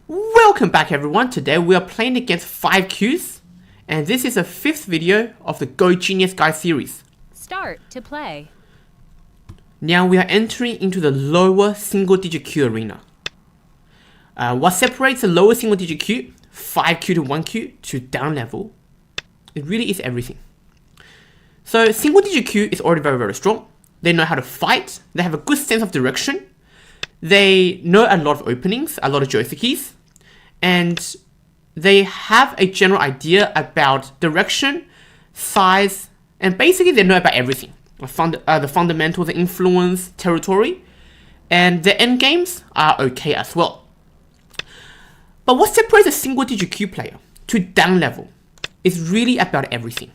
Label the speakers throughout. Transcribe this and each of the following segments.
Speaker 1: Welcome back everyone. Today we are playing against 5 kyus, and this is the 5th video of the Go Genius Guide series.
Speaker 2: Start to play.
Speaker 1: Now we are entering into the lower single digit kyu arena. What separates the lower single digit kyu, 5 kyu to 1 kyu, to down level, it really is everything. So single digit kyu is already very strong. They know how to fight, they have a good sense of direction, they know a lot of openings, a lot of joseki, and they have a general idea about direction, size, and basically they know about everything. The fundamentals, the influence, territory, and the end games are okay as well. But what separates a single digit kyu player to down level is really about everything.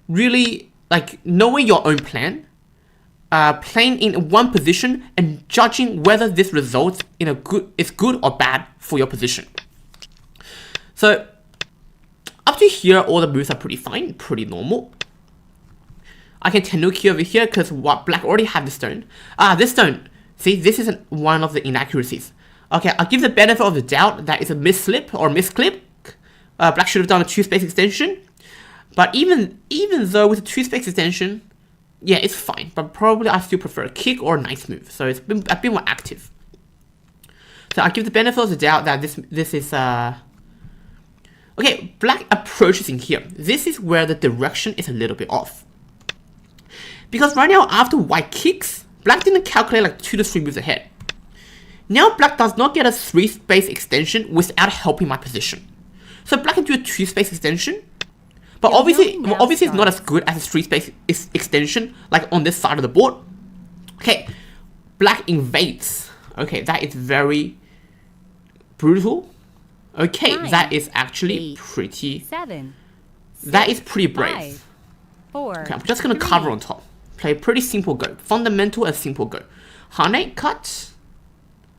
Speaker 1: Really, like knowing your own plan, playing in one position and judging whether this results in is good or bad for your position. So up to here, all the moves are pretty fine, pretty normal. I can tenuki over here because what black already had this stone. This stone. See, this is one of the inaccuracies. Okay, I'll give the benefit of the doubt that it's a misslip or misclip. Black should have done a 2-space extension. But even though with a 2-space extension, yeah, it's fine, but probably I still prefer a kick or a nice move, so it's been a bit more active. So I give the benefit of the doubt that this is okay. Black approaches in here. This is where the direction is a little bit off, because right now after white kicks, black didn't calculate like 2 to 3 moves ahead. Now black does not get a 3-space extension without helping my position, so black can do a 2-space extension. But obviously it's not as good as a 3-space extension, like on this side of the board. Okay, black invades. Okay, that is very brutal. Okay,
Speaker 2: 9,
Speaker 1: that is actually
Speaker 2: 8,
Speaker 1: pretty...
Speaker 2: 7,
Speaker 1: that is pretty brave.
Speaker 2: 5, 4,
Speaker 1: okay, I'm just gonna
Speaker 2: 3.
Speaker 1: cover on top. Play a pretty simple go. Fundamental and simple go. Hane, cut.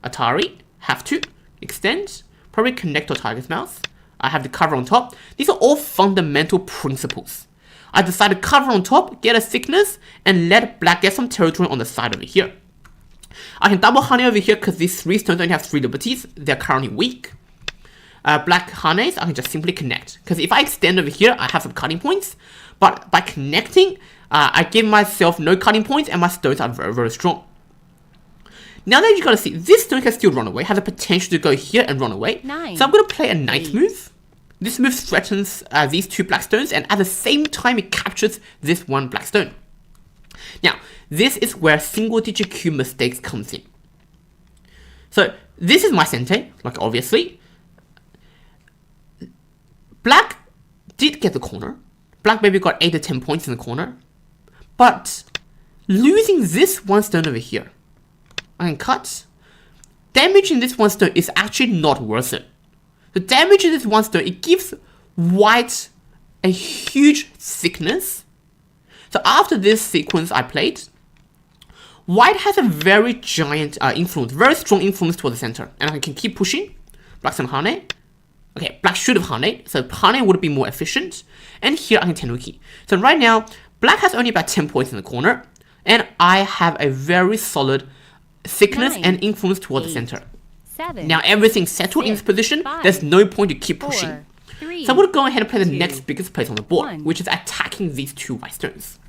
Speaker 1: Atari, have to. Extend. Probably connect to Tiger's Mouth. I have the cover on top. These are all fundamental principles. I decided to cover on top, get a thickness, and let black get some territory on the side over here. I can double Hane over here because these 3 stones only have 3 liberties. They're currently weak. Black Hanes, I can just simply connect. Because if I extend over here, I have some cutting points. But by connecting, I give myself no cutting points and my stones are very strong. Now that you gotta see, this stone can still run away, has the potential to go here and run away.
Speaker 2: 9,
Speaker 1: so I'm gonna play a nice
Speaker 2: 8.
Speaker 1: move. This move threatens these 2 black stones, and at the same time it captures this 1 black stone. Now, this is where single digit kyu mistakes comes in. So this is my sente, like obviously. Black did get the corner. Black maybe got 8 to 10 points in the corner. But losing this 1 stone over here, I can cut. Damaging this 1 stone is actually not worth it. The damage in this 1 stone, it gives white a huge thickness. So after this sequence I played, white has a very giant influence, very strong influence toward the center. And I can keep pushing. Black's on Hane. Okay, black should have Hane, so Hane would be more efficient. And here I can tenuki. So right now, black has only about 10 points in the corner. And I have a very solid thickness
Speaker 2: 9,
Speaker 1: and influence toward
Speaker 2: 8,
Speaker 1: the center.
Speaker 2: 7,
Speaker 1: Now everything's settled
Speaker 2: 6,
Speaker 1: in this position.
Speaker 2: 5,
Speaker 1: There's no point to keep
Speaker 2: 4,
Speaker 1: pushing.
Speaker 2: 3,
Speaker 1: So I'm going to go ahead and play the
Speaker 2: 2,
Speaker 1: next biggest place on the board,
Speaker 2: 1.
Speaker 1: which is attacking these 2 white stones.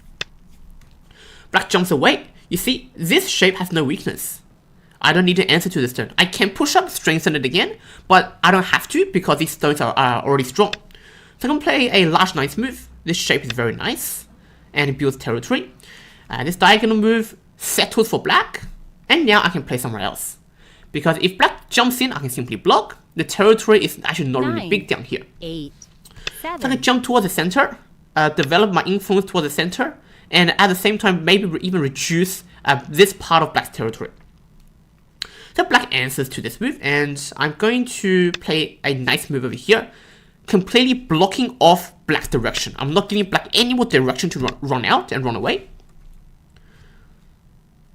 Speaker 1: Black jumps away. You see, this shape has no weakness. I don't need to answer to this stone. I can push up, strengthen it again, but I don't have to because these stones are already strong. So I'm going to play a large nice move. This shape is very nice, and it builds territory. This diagonal move settles for black, and now I can play somewhere else. Because if black jumps in, I can simply block. The territory is actually not
Speaker 2: 9,
Speaker 1: really big down here.
Speaker 2: 8, 7,
Speaker 1: So I can jump towards the center, develop my influence towards the center, and at the same time maybe even reduce this part of black's territory. So black answers to this move, and I'm going to play a nice move over here, completely blocking off black's direction. I'm not giving black any more direction to run out and run away.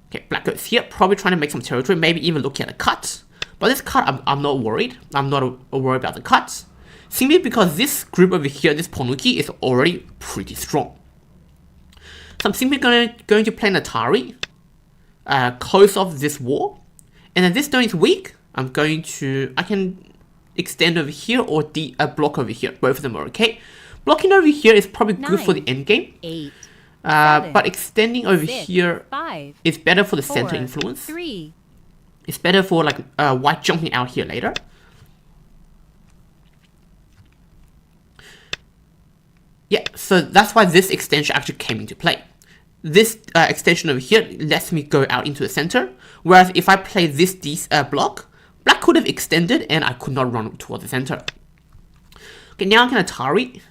Speaker 1: Okay, black goes here, probably trying to make some territory, maybe even looking at a cut. But this cut, I'm not worried. I'm not worried about the cut. Simply because this group over here, this Ponuki, is already pretty strong. So I'm simply going to play an Atari, close off this wall. And then this stone is weak, I can extend over here or block over here. Both of them are okay. Blocking over here is probably good for the end game.
Speaker 2: 8,
Speaker 1: But extending over
Speaker 2: 6,
Speaker 1: here
Speaker 2: 5,
Speaker 1: is better for the
Speaker 2: 4,
Speaker 1: center influence.
Speaker 2: 3.
Speaker 1: It's better for like white jumping out here later. Yeah, so that's why this extension actually came into play. This extension over here lets me go out into the center, whereas if I play this block, black could have extended and I could not run towards the center. Okay, now I can Atari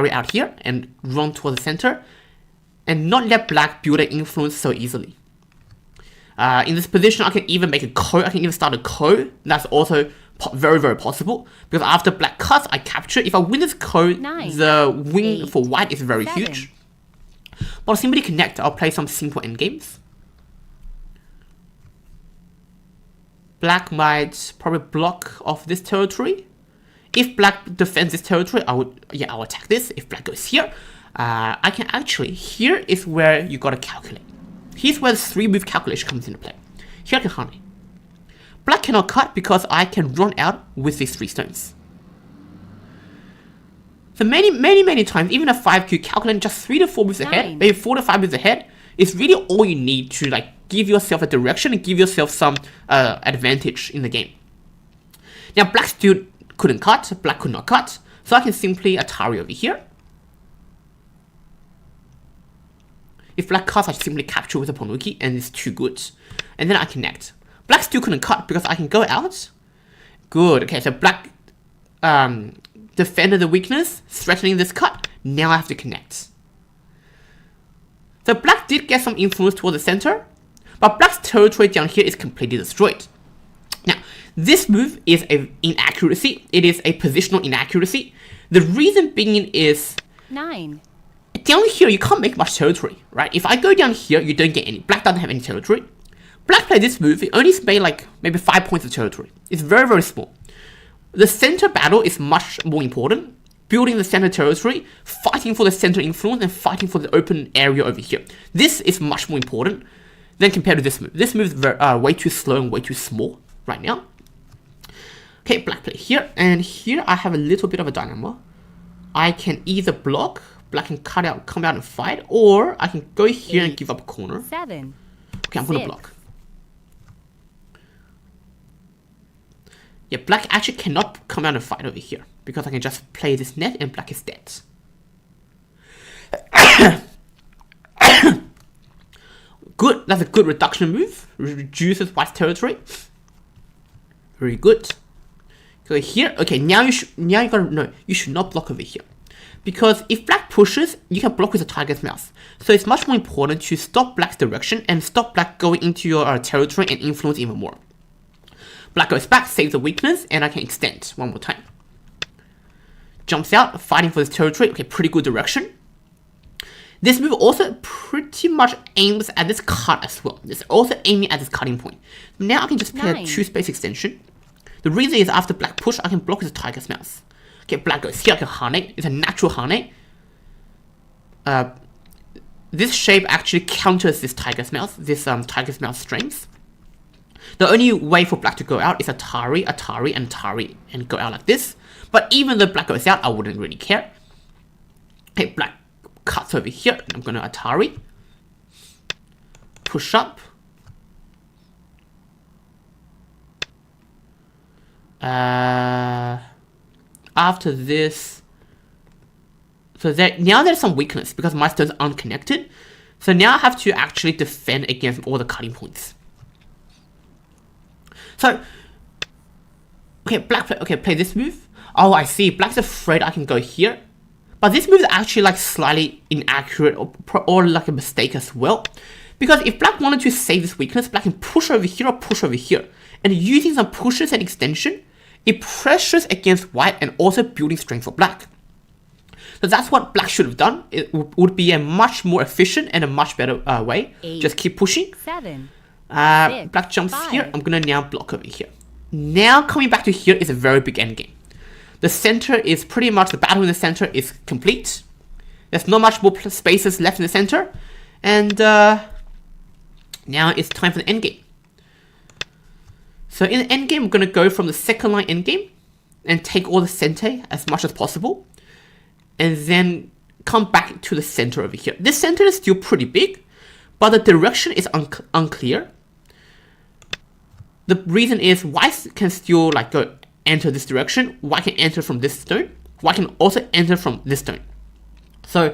Speaker 1: out here and run towards the center and not let black build an influence so easily. In this position, I can even make a ko. I can even start a ko. That's also very, very possible. Because after black cuts, I capture. If I win this ko,
Speaker 2: 9,
Speaker 1: the win
Speaker 2: 8,
Speaker 1: for white is very
Speaker 2: 7.
Speaker 1: huge. But I'll simply connect. I'll play some simple endgames. Black might probably block off this territory. If black defends this territory, I'll attack this. If black goes here, I can actually, here is where you gotta calculate. Here's where the 3-move calculation comes into play. Here I can honey. Black cannot cut because I can run out with these 3 stones. So many times, even a 5Q calculating just 3 to 4 moves ahead, maybe 4 to 5 moves ahead, is really all you need to like give yourself a direction and give yourself some advantage in the game. Now black still couldn't cut, black could not cut, so I can simply Atari over here. If black cuts, I simply capture with a Ponuki, and it's too good. And then I connect. Black still couldn't cut because I can go out. Good. Okay, so black defended the weakness, threatening this cut. Now I have to connect. So black did get some influence toward the center, but black's territory down here is completely destroyed. Now, this move is an inaccuracy. It is a positional inaccuracy. The reason being is
Speaker 2: 9.
Speaker 1: down here, you can't make much territory, right? If I go down here, you don't get any. Black doesn't have any territory. Black played this move, it only made like maybe 5 points of territory. It's very, very small. The center battle is much more important. Building the center territory, fighting for the center influence, and fighting for the open area over here. This is much more important than compared to this move. This move is very, way too slow and way too small right now. Okay, black play here, and here I have a little bit of a dilemma. I can either block, black can come out and fight, or I can go here
Speaker 2: 8,
Speaker 1: and give up a corner.
Speaker 2: 7.
Speaker 1: Okay, I'm gonna
Speaker 2: 6.
Speaker 1: block. Yeah, black actually cannot come out and fight over here because I can just play this net and black is dead. Good, that's a good reduction move. Reduces white's territory. Very good. So here, okay, now you gotta know you should not block over here. Because if black pushes, you can block with a tiger's mouse. So it's much more important to stop black's direction and stop black going into your territory and influence even more. Black goes back, saves the weakness, and I can extend one more time. Jumps out, fighting for this territory. Okay, pretty good direction. This move also pretty much aims at this cut as well. It's also aiming at this cutting point. Now I can just play
Speaker 2: 9.
Speaker 1: a 2-space extension. The reason is after black push, I can block with a tiger's mouse. Okay, black goes here, I can Hane. It's a natural Hane. This shape actually counters this tiger's mouse, tiger's mouse strength. The only way for black to go out is Atari, Atari, and Atari, and go out like this. But even though black goes out, I wouldn't really care. Okay, black cuts over here. I'm gonna Atari. Push up. After this, so now there's some weakness because my stones aren't connected. So now I have to actually defend against all the cutting points. So, okay, black play this move. Oh, I see. Black's afraid I can go here. But this move is actually like slightly inaccurate or like a mistake as well. Because if black wanted to save this weakness, black can push over here or push over here. And using some pushes and extension, it pressures against white and also building strength for black. So that's what black should have done. It would be a much more efficient and a much better way.
Speaker 2: 8,
Speaker 1: Just keep pushing.
Speaker 2: 7.
Speaker 1: Black jumps
Speaker 2: 5.
Speaker 1: here. I'm gonna now block over here. Now coming back to here is a very big endgame. The center is pretty much, the battle in the center is complete. There's not much more spaces left in the center. And now it's time for the endgame. So in the endgame, we're going to go from the second line endgame and take all the center as much as possible. And then come back to the center over here. This center is still pretty big, but the direction is unclear. The reason is white can still like go enter this direction. White can enter from this stone. White can also enter from this stone. So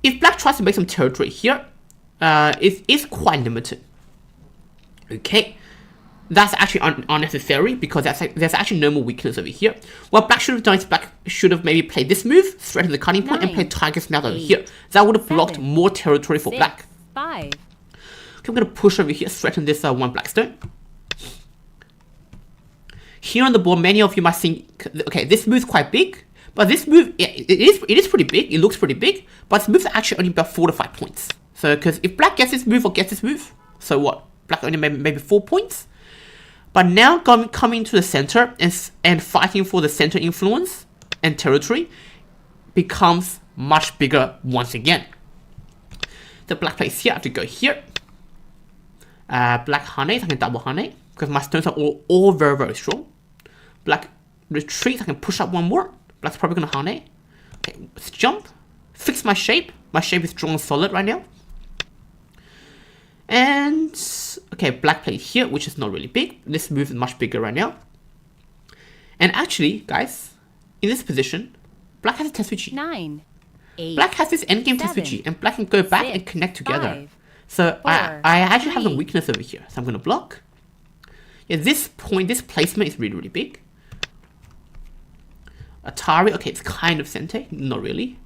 Speaker 1: if black tries to make some territory here, it is quite limited. Okay, that's actually unnecessary because there's actually no more weakness over here. What black should have done is black should have maybe played this move, threatened the cutting point, and played tiger snout over here. That would have blocked more territory for black.
Speaker 2: 5.
Speaker 1: Okay, I'm going to push over here, threaten this one black stone. Here on the board, many of you might think, okay, this move is quite big, but this move, it is pretty big, it looks pretty big, but this move is actually only about 4 to 5 points. So, because if black gets this move or gets this move, so what? Black only maybe 4 points. But now coming to the center and fighting for the center influence and territory becomes much bigger once again. The black plays here, I have to go here. Black Hane, I can double Hane, because my stones are all very, very strong. Black retreats, I can push up one more. Black's probably going to Hane. Okay, let's jump. Fix my shape. My shape is strong and solid right now. And, okay, black plays here, which is not really big. This move is much bigger right now. And actually, guys, in this position, black has a Tetsuji.
Speaker 2: 9. 8.
Speaker 1: Black has this endgame
Speaker 2: 7,
Speaker 1: Tetsuji, and black can go back
Speaker 2: 6,
Speaker 1: and connect together.
Speaker 2: 5,
Speaker 1: So
Speaker 2: 4,
Speaker 1: I actually have some
Speaker 2: 3.
Speaker 1: weakness over here. So I'm going to block. Yeah, this placement is really, really big. Atari, okay, it's kind of sente, not really.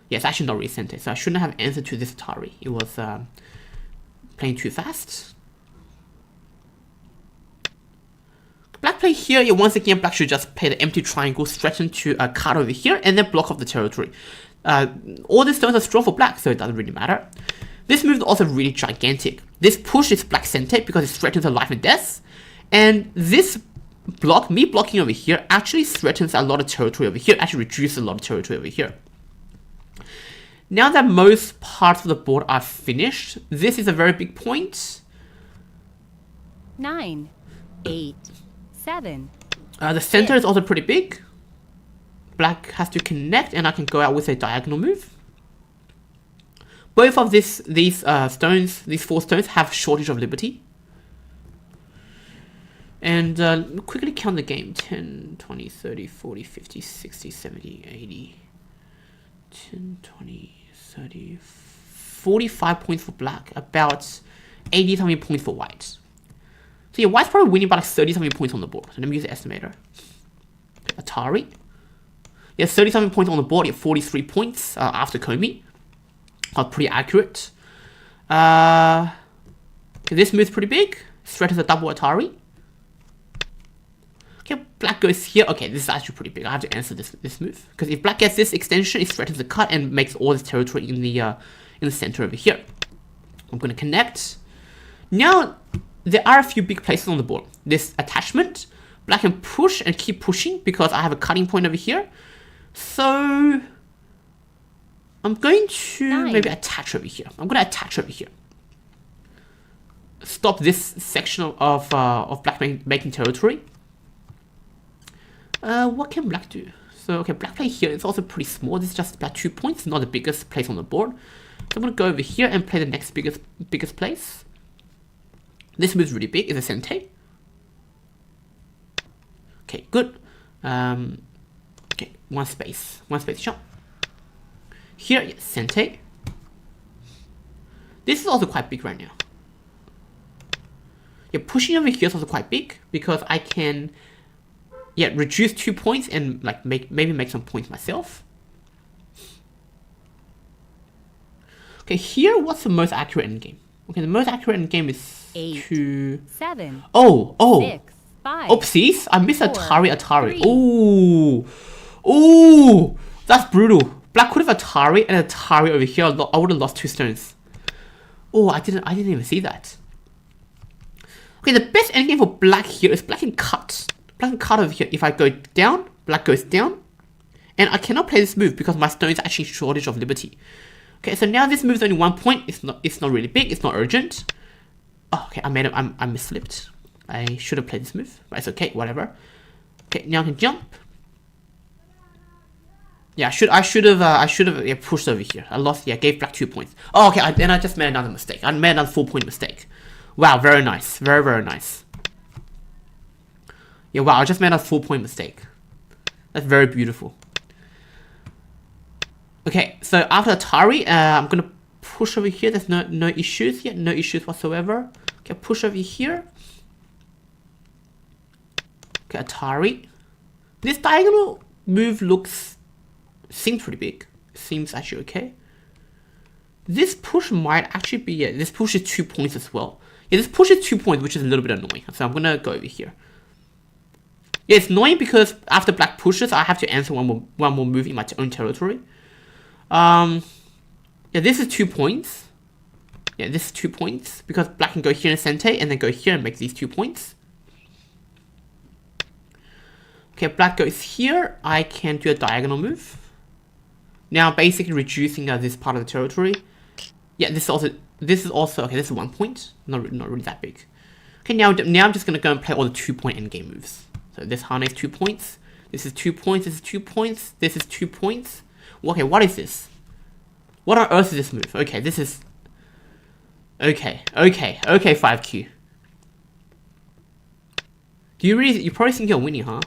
Speaker 1: Yeah, it's actually not really sente, so I shouldn't have answered to this Atari. It was playing too fast. Black play here, yeah, once again, black should just play the empty triangle, threaten to cut over here, and then block off the territory. All these stones are strong for black, so it doesn't really matter. This move is also really gigantic. This push is black centered because it threatens her life and death. And this block, me blocking over here, actually threatens a lot of territory over here, actually reduces a lot of territory over here. Now that most parts of the board are finished, this is a very big point.
Speaker 2: 9. 8. 7.
Speaker 1: The center is also pretty big. Black has to connect, and I can go out with a diagonal move. Both of these stones, these 4 stones, have shortage of liberty. And quickly count the game. 10, 20, 30, 40, 50, 60, 70, 80. 10, 20, 30, 45 points for black. About 80 something points for white. So yeah, white's probably winning about like 30 something points on the board. So let me use the estimator. Atari. Yeah, 30 something points on the board. Yeah, 43 points after Komi. Pretty accurate. Okay, this move's pretty big. Threat is a double Atari. Okay, black goes here. Okay, this is actually pretty big. I have to answer this move. Because if black gets this extension, it threatens the cut and makes all this territory in the center over here. I'm going to connect. Now, there are a few big places on the board. This attachment, black can push and keep pushing because I have a cutting point over here. So I'm going to maybe attach over here. I'm going to attach over here. Stop this section of black making territory. What can black do? So, okay, black play here. It's also pretty small. This is just about 2 points, not the biggest place on the board. So I'm going to go over here and play the next biggest place. This move is really big. It's a sente. Okay, good. Okay, one space jump. Here, yes, sente. This is also quite big right now. Yeah, pushing over here is also quite big because I can, yeah, reduce 2 points and like maybe make some points myself. Okay, here, what's the most accurate endgame? Okay, the most accurate endgame is
Speaker 2: 8,
Speaker 1: to
Speaker 2: 7.
Speaker 1: Oh,
Speaker 2: 6, 5.
Speaker 1: Oopsies! I missed
Speaker 2: 4,
Speaker 1: Atari.
Speaker 2: 3.
Speaker 1: Ooh, that's brutal. Black could have Atari and Atari over here. I would have lost 2 stones. Oh, I didn't even see that. Okay, the best endgame for black here is black can cut. Black can cut over here. If I go down, black goes down. And I cannot play this move because my stone is actually shortage of liberty. Okay, so now this move is only 1 point. It's not really big. It's not urgent. Oh, okay, I misslipped. I should have played this move, but it's okay, whatever. Okay, now I can jump. Yeah, I should have pushed over here. I lost. Yeah, gave black 2 points. Oh, okay. Then I just made another mistake. I made another 4-point mistake. Wow, very nice. Very, very nice. Yeah, wow. I just made a 4-point mistake. That's very beautiful. Okay, so after Atari, I'm gonna push over here. There's no issues yet. No issues whatsoever. Okay, push over here. Okay, Atari. This diagonal move seems pretty big. Seems actually okay. This push might actually be, yeah, this push is 2 points as well. Yeah, this push is 2 points, which is a little bit annoying. So I'm gonna go over here. Yeah, it's annoying because after black pushes, I have to answer one more move in my own territory. Yeah, this is 2 points. Yeah, this is 2 points because black can go here and sente and then go here and make these 2 points. Okay, black goes here. I can do a diagonal move. Now basically reducing this part of the territory. Yeah, this is also okay. This is 1 point, not really that big. Okay, now I'm just gonna go and play all the 2-point endgame moves. So this harness 2 points. This is 2 points. This is 2 points. This is 2 points. Okay, what is this? What on earth is this move? Okay, this is okay. 5Q. You probably think you're winning, huh?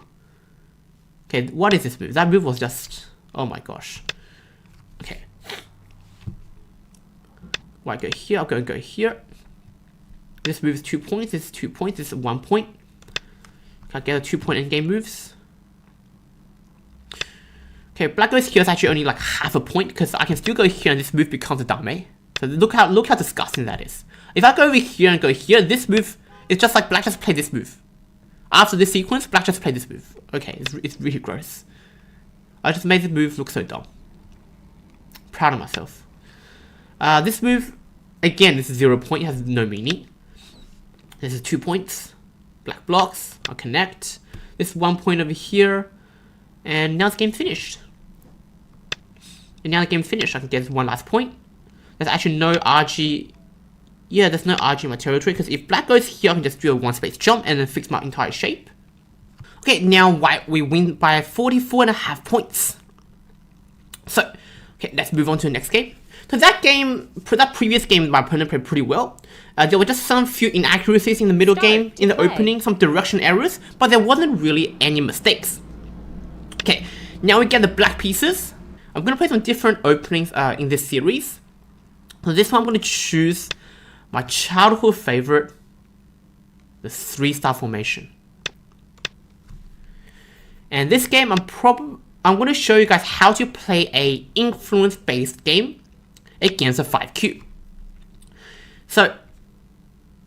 Speaker 1: Okay, what is this move? That move was just, oh my gosh. Okay. Well, I go here, I'll go here. This move is 2 points, this is 2 points, this is 1 point. Can I get a 2-point endgame moves? Okay, black goes here is actually only like half a point because I can still go here and this move becomes a dame. So look how disgusting that is. If I go over here and go here, this move is just like black just played this move. After this sequence, black just played this move. Okay, it's really gross. I just made this move look so dumb. Proud of myself. This move, again, this is 0 point, it has no meaning. This is 2 points. Black blocks, I'll connect. This 1 point over here. And now the game finished. And now the game finished, I can get this one last point. There's actually no RG. Yeah, there's no RG in my territory, because if black goes here, I can just do a 1-space jump and then fix my entire shape. Okay, now white, we win by 44.5 points. So, okay, let's move on to the next game. So that previous game, my opponent played pretty well. There were just some few inaccuracies in the middle game, in the opening, some direction errors, but there wasn't really any mistakes. Okay, now we get the black pieces. I'm going to play some different openings in this series. So this one I'm going to choose my childhood favorite, the 3-star formation. And this game, I'm going to show you guys how to play a influence-based game against a 5Q. So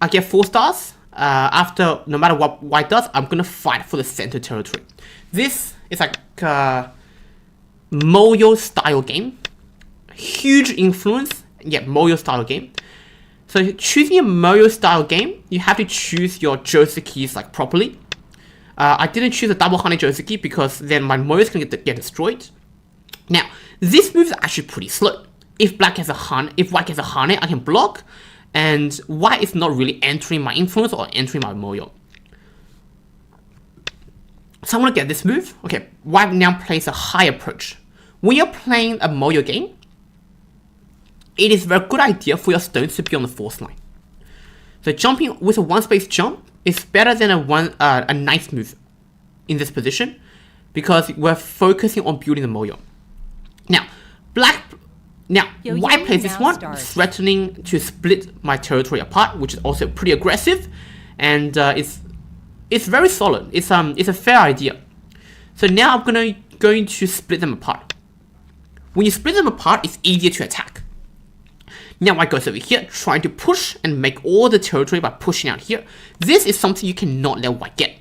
Speaker 1: I get 4 stars. After, no matter what white does, I'm going to fight for the center territory. This is like a Moyo style game. Huge influence, yeah, Moyo style game. So choosing a Moyo style game, you have to choose your Joseki like properly. I didn't choose a double Hane Joseki because then my Moyo is going to get destroyed. Now, this move is actually pretty slow. If black has a Hane, if white has a Hane, I can block, and white is not really entering my influence or entering my Moyo. So I'm going to get this move. Okay, white now plays a high approach. When you're playing a Moyo game, it is a very good idea for your stones to be on the force line. So jumping with a 1-space jump is better than a nice move in this position because we're focusing on building the Moyo. Now, white plays this one, threatening to split my territory apart, which is also pretty aggressive, and it's very solid. It's a fair idea. So now I'm going to split them apart. When you split them apart, it's easier to attack. Now white goes over here, trying to push and make all the territory by pushing out here. This is something you cannot let white get.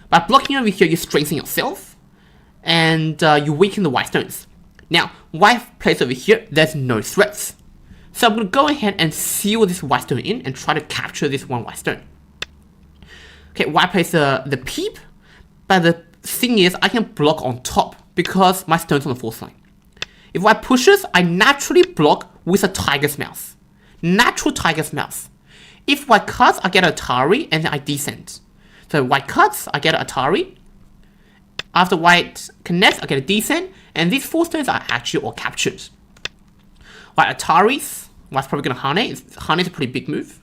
Speaker 1: By blocking over here, you strengthen yourself, and you weaken the white stones. Now, white plays over here, there's no threats. So I'm going to go ahead and seal this white stone in and try to capture this one white stone. Okay, white plays the peep, but the thing is, I can block on top because my stone's on the force line. If white pushes, I naturally block with a tiger's mouse. Natural tiger's mouse. If white cuts, I get Atari, and then I descend. So white cuts, I get Atari. After white connects, I get a descent, and these 4 stones are actually all captured. White Ataris, white's probably gonna Hane. Hane is a pretty big move.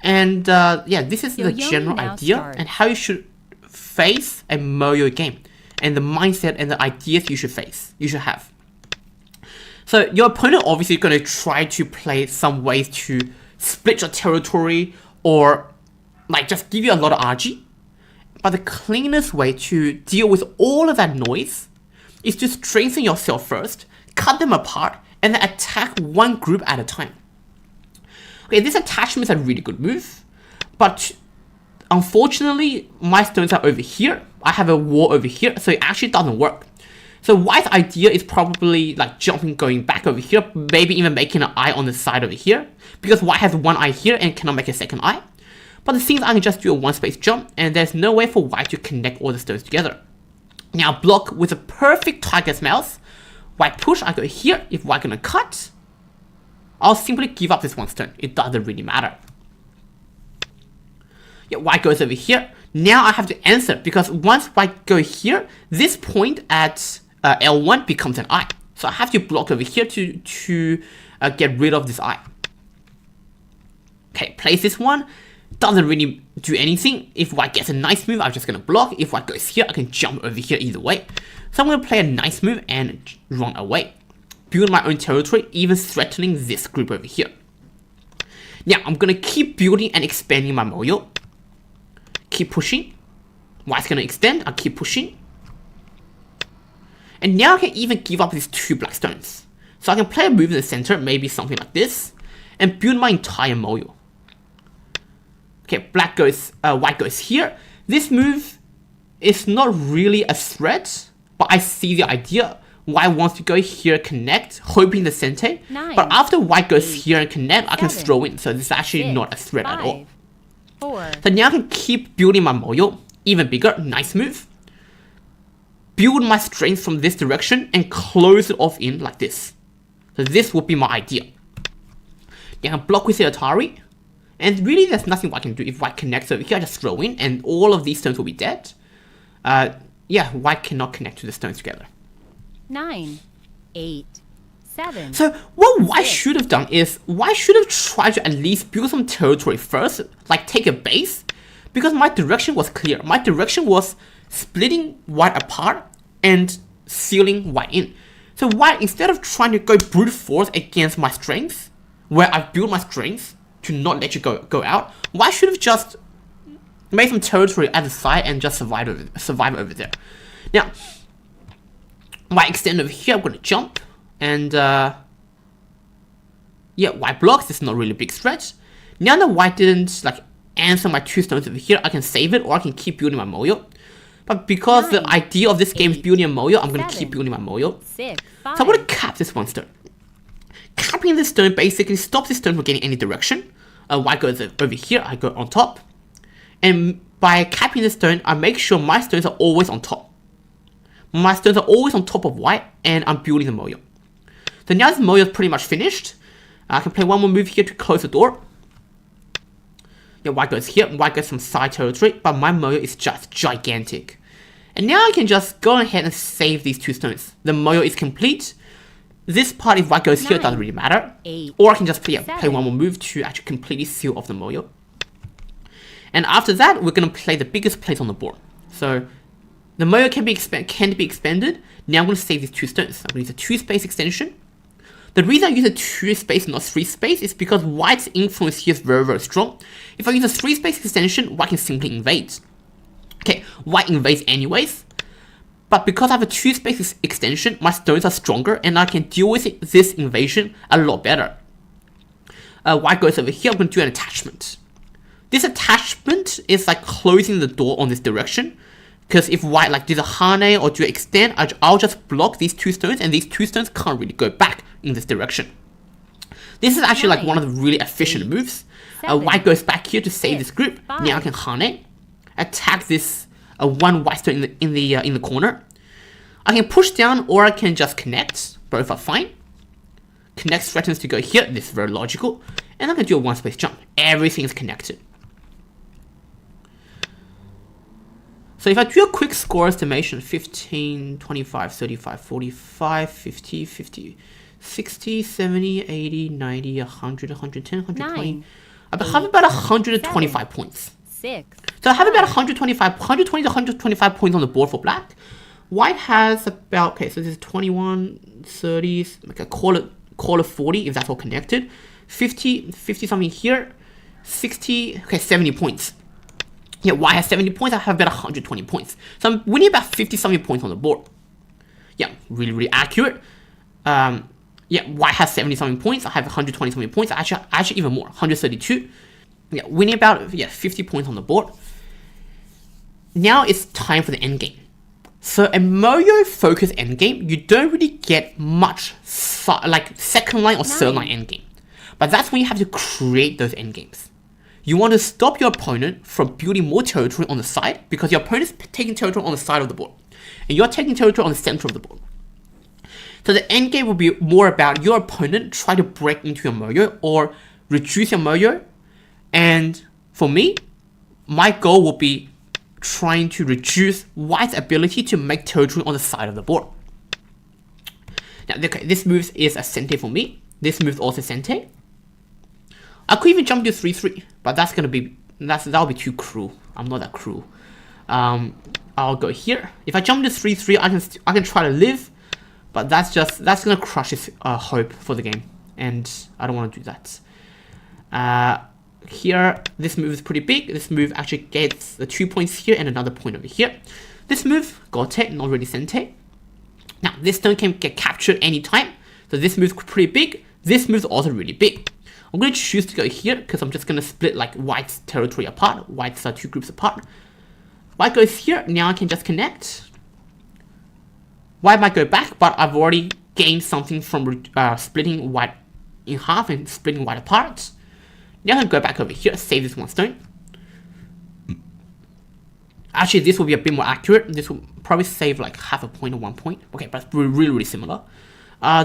Speaker 1: And yeah, this is the general idea and how you should face a Moyo game, and the mindset and the ideas you should have. So your opponent obviously going to try to play some ways to split your territory or like just give you a lot of RG. But the cleanest way to deal with all of that noise is to strengthen yourself first, cut them apart, and then attack one group at a time. Okay, this attachment is a really good move, but unfortunately my stones are over here. I have a wall over here, so it actually doesn't work. So white's idea is probably like jumping, going back over here, maybe even making an eye on the side over here, because white has one eye here and cannot make a second eye. But the thing is, I can just do a 1-space jump, and there's no way for white to connect all the stones together. Now block with a perfect target mouse. White push, I go here. If white gonna cut, I'll simply give up this 1 stone. It doesn't really matter. Yeah, white goes over here. Now I have to answer, because once white go here, this point at L1 becomes an eye. So I have to block over here to get rid of this eye. Okay, place this one. Doesn't really do anything. If white gets a nice move, I'm just going to block. If white goes here, I can jump over here either way. So I'm going to play a nice move and run away. Build my own territory, even threatening this group over here. Now, I'm going to keep building and expanding my Moyo. Keep pushing. White's going to extend. I'll keep pushing. And now I can even give up these 2 black stones. So I can play a move in the center, maybe something like this, and build my entire Moyo. Okay, white goes here. This move is not really a threat, but I see the idea. White wants to go here, connect, hoping the center. But after white goes here and connect, I can throw in. So this is actually not a threat at all. So now I can keep building my Moyo, even bigger, nice move. Build my strength from this direction and close it off in like this. So this would be my idea. Now I can block with the Atari. And really there's nothing white can do. If white connects over here, I just throw in and all of these stones will be dead. Yeah, white cannot connect to the stones together.
Speaker 2: 9, 8, 7.
Speaker 1: So what white should have done is, white should have tried to at least build some territory first, like take a base, because my direction was clear. My direction was splitting white apart and sealing white in. So white, instead of trying to go brute force against my strength, where I built my strength to not let you go out, white should have just made some territory at the side and just survive over there. Now, white extend over here, I'm going to jump, and yeah, white blocks, this is not really a big stretch. Now that white didn't like answer my 2 stones over here, I can save it or I can keep building my Moyo. But because 9, the idea of this game is building a Moyo, I'm going to keep building my Moyo.
Speaker 2: 6, 5.
Speaker 1: So I'm going to cap this 1 stone. Capping this stone basically stops this stone from getting any direction. White goes over here, I go on top. And by capping this stone, I make sure my stones are always on top. My stones are always on top of white, and I'm building the Moyo. So now this Moyo is pretty much finished. I can play one more move here to close the door. Yeah, white goes here, white gets some side territory, but my Moyo is just gigantic. And now I can just go ahead and save these 2 stones. The Moyo is complete. This part, if white goes 9, here, doesn't really matter.
Speaker 2: 8,
Speaker 1: or I can just play
Speaker 2: 7.
Speaker 1: one more move to actually completely seal off the Moyo. And after that, we're going to play the biggest place on the board. So the Moyo can be expanded. Now I'm going to save these 2 stones. I'm going to use a 2-space extension. The reason I use a 2-space, not 3-space, is because white's influence here is very, very strong. If I use a 3-space extension, white can simply invade. Okay, white invades anyways. But because I have a 2-space extension, my stones are stronger and I can deal with this invasion a lot better. White goes over here, I'm going to do an attachment. This attachment is like closing the door on this direction. Because if white like do the Hane or do extend, I'll just block these 2 stones and these 2 stones can't really go back in this direction. This is actually
Speaker 2: 9,
Speaker 1: like one of the really efficient
Speaker 2: 8,
Speaker 1: moves.
Speaker 2: 7,
Speaker 1: White goes back here to save
Speaker 2: 6,
Speaker 1: this group.
Speaker 2: 5.
Speaker 1: Now I can Hane, attack this 1 white stone in the corner. I can push down or I can just connect. Both are fine. Connect threatens to go here. This is very logical. And I'm going to do a one space jump. Everything is connected. So if I do a quick score estimation, 15, 25, 35, 45, 50, 50, 60, 70, 80, 90, 100, 110, 120.
Speaker 2: 9,
Speaker 1: I have about 125 points.
Speaker 2: 6,
Speaker 1: So I have about 120 to 125 points on the board for black. White has about, okay, so this is 21, 30, okay, call it 40 if that's all connected. 50 something here, 60, okay, 70 points. Yeah, white has 70 points, I have about 120 points. So I'm winning about 50 something points on the board. Yeah, really accurate. Yeah, white has 70 something points, I have 120 something points, actually even more, 132. Yeah, winning about 50 points on the board. Now it's time for the end game. So a Moyo focused endgame, you don't really get much like second line or third line endgame. But that's when you have to create those endgames. You want to stop your opponent from building more territory on the side because your opponent is taking territory on the side of the board. And you're taking territory on the center of the board. So the endgame will be more about your opponent trying to break into your Moyo or reduce your Moyo. And for me, my goal will be trying to reduce white's ability to make territory on the side of the board. Now, okay, this move is a sente for me. This move is also sente. I could even jump to 3-3, but that'll be too cruel. I'm not that cruel. I'll go here. If I jump to 3-3, I can try to live, but that's gonna crush his hope for the game, and I don't want to do that. Here, this move is pretty big. This move actually gets the 2 points here and another point over here. This move, gote, not really sente. Now, this stone can get captured anytime. So this move's pretty big. This move's also really big. I'm going to choose to go here because I'm just going to split like white's territory apart. White's two groups apart. White goes here. Now I can just connect. White might go back, but I've already gained something from splitting white in half and splitting white apart. Now I can go back over here, save this one stone. Actually, this will be a bit more accurate. This will probably save like half a point or 1 point. Okay, but it's really similar.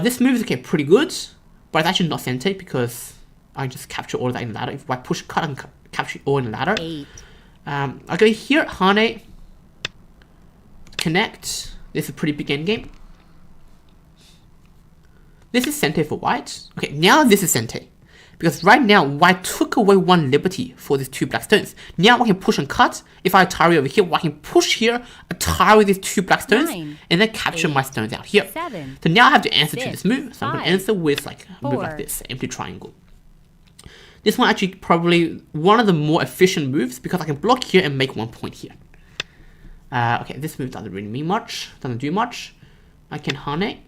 Speaker 1: This move is okay, pretty good, but it's actually not sente because I just capture all of that in the ladder. If I push cut, I can capture all in the ladder.
Speaker 2: 8.
Speaker 1: I go here, Hane, connect. This is a pretty big endgame. This is sente for white. Okay, now this is sente. Because right now, white took away one liberty for these two black stones. Now I can push and cut. If I Atari over here, I can push here, Atari these two black stones,
Speaker 2: 9,
Speaker 1: and then capture
Speaker 2: 8,
Speaker 1: my stones out here.
Speaker 2: 7,
Speaker 1: So now I have to answer
Speaker 2: 6,
Speaker 1: to this move. So I'm going to
Speaker 2: 5,
Speaker 1: answer with like a move
Speaker 2: 4,
Speaker 1: like this, empty triangle. This one actually probably one of the more efficient moves because I can block here and make 1 point here. Okay, this move doesn't really mean much, doesn't do much. I can Hane,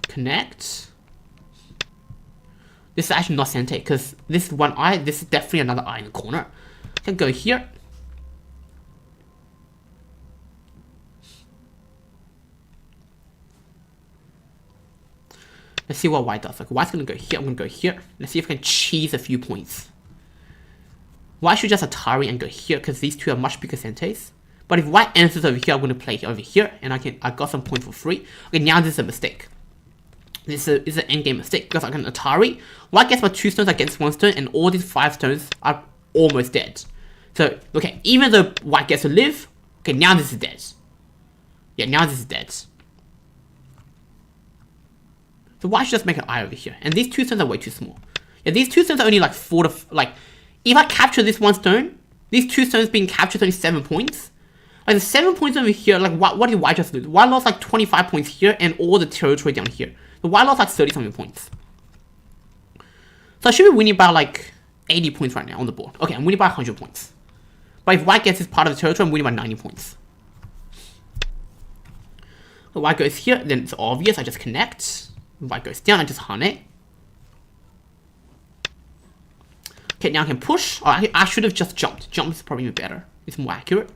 Speaker 1: connect. This is actually not sente because this is one eye, this is definitely another eye in the corner. I can go here. Let's see what white does. Like white's gonna go here, I'm gonna go here. Let's see if I can cheese a few points. White should just Atari and go here because these two are much bigger sentes. But if white answers over here, I'm gonna play over here and I got some points for free. Okay, now this is a mistake. This is an endgame mistake because I can Atari. White gets my 2 stones against 1 stone and all these 5 stones are almost dead. So, okay, even though white gets to live, okay, now this is dead. Yeah, now this is dead. So white should just make an eye over here. And these 2 stones are way too small. Yeah, these 2 stones are only like 4 to, like, if I capture this 1 stone, these 2 stones being captured is only 7 points. Like the 7 points over here, like what did white just lose? White lost like 25 points here and all the territory down here. The white lost like 30 something points. So I should be winning by like 80 points right now on the board. Okay, I'm winning by 100 points. But if white gets this part of the territory, I'm winning by 90 points. If white goes here, then it's obvious, I just connect. If white goes down, I just Hane. Okay, now I can push. Oh, I should have just jumped. Jump is probably even better. It's more accurate.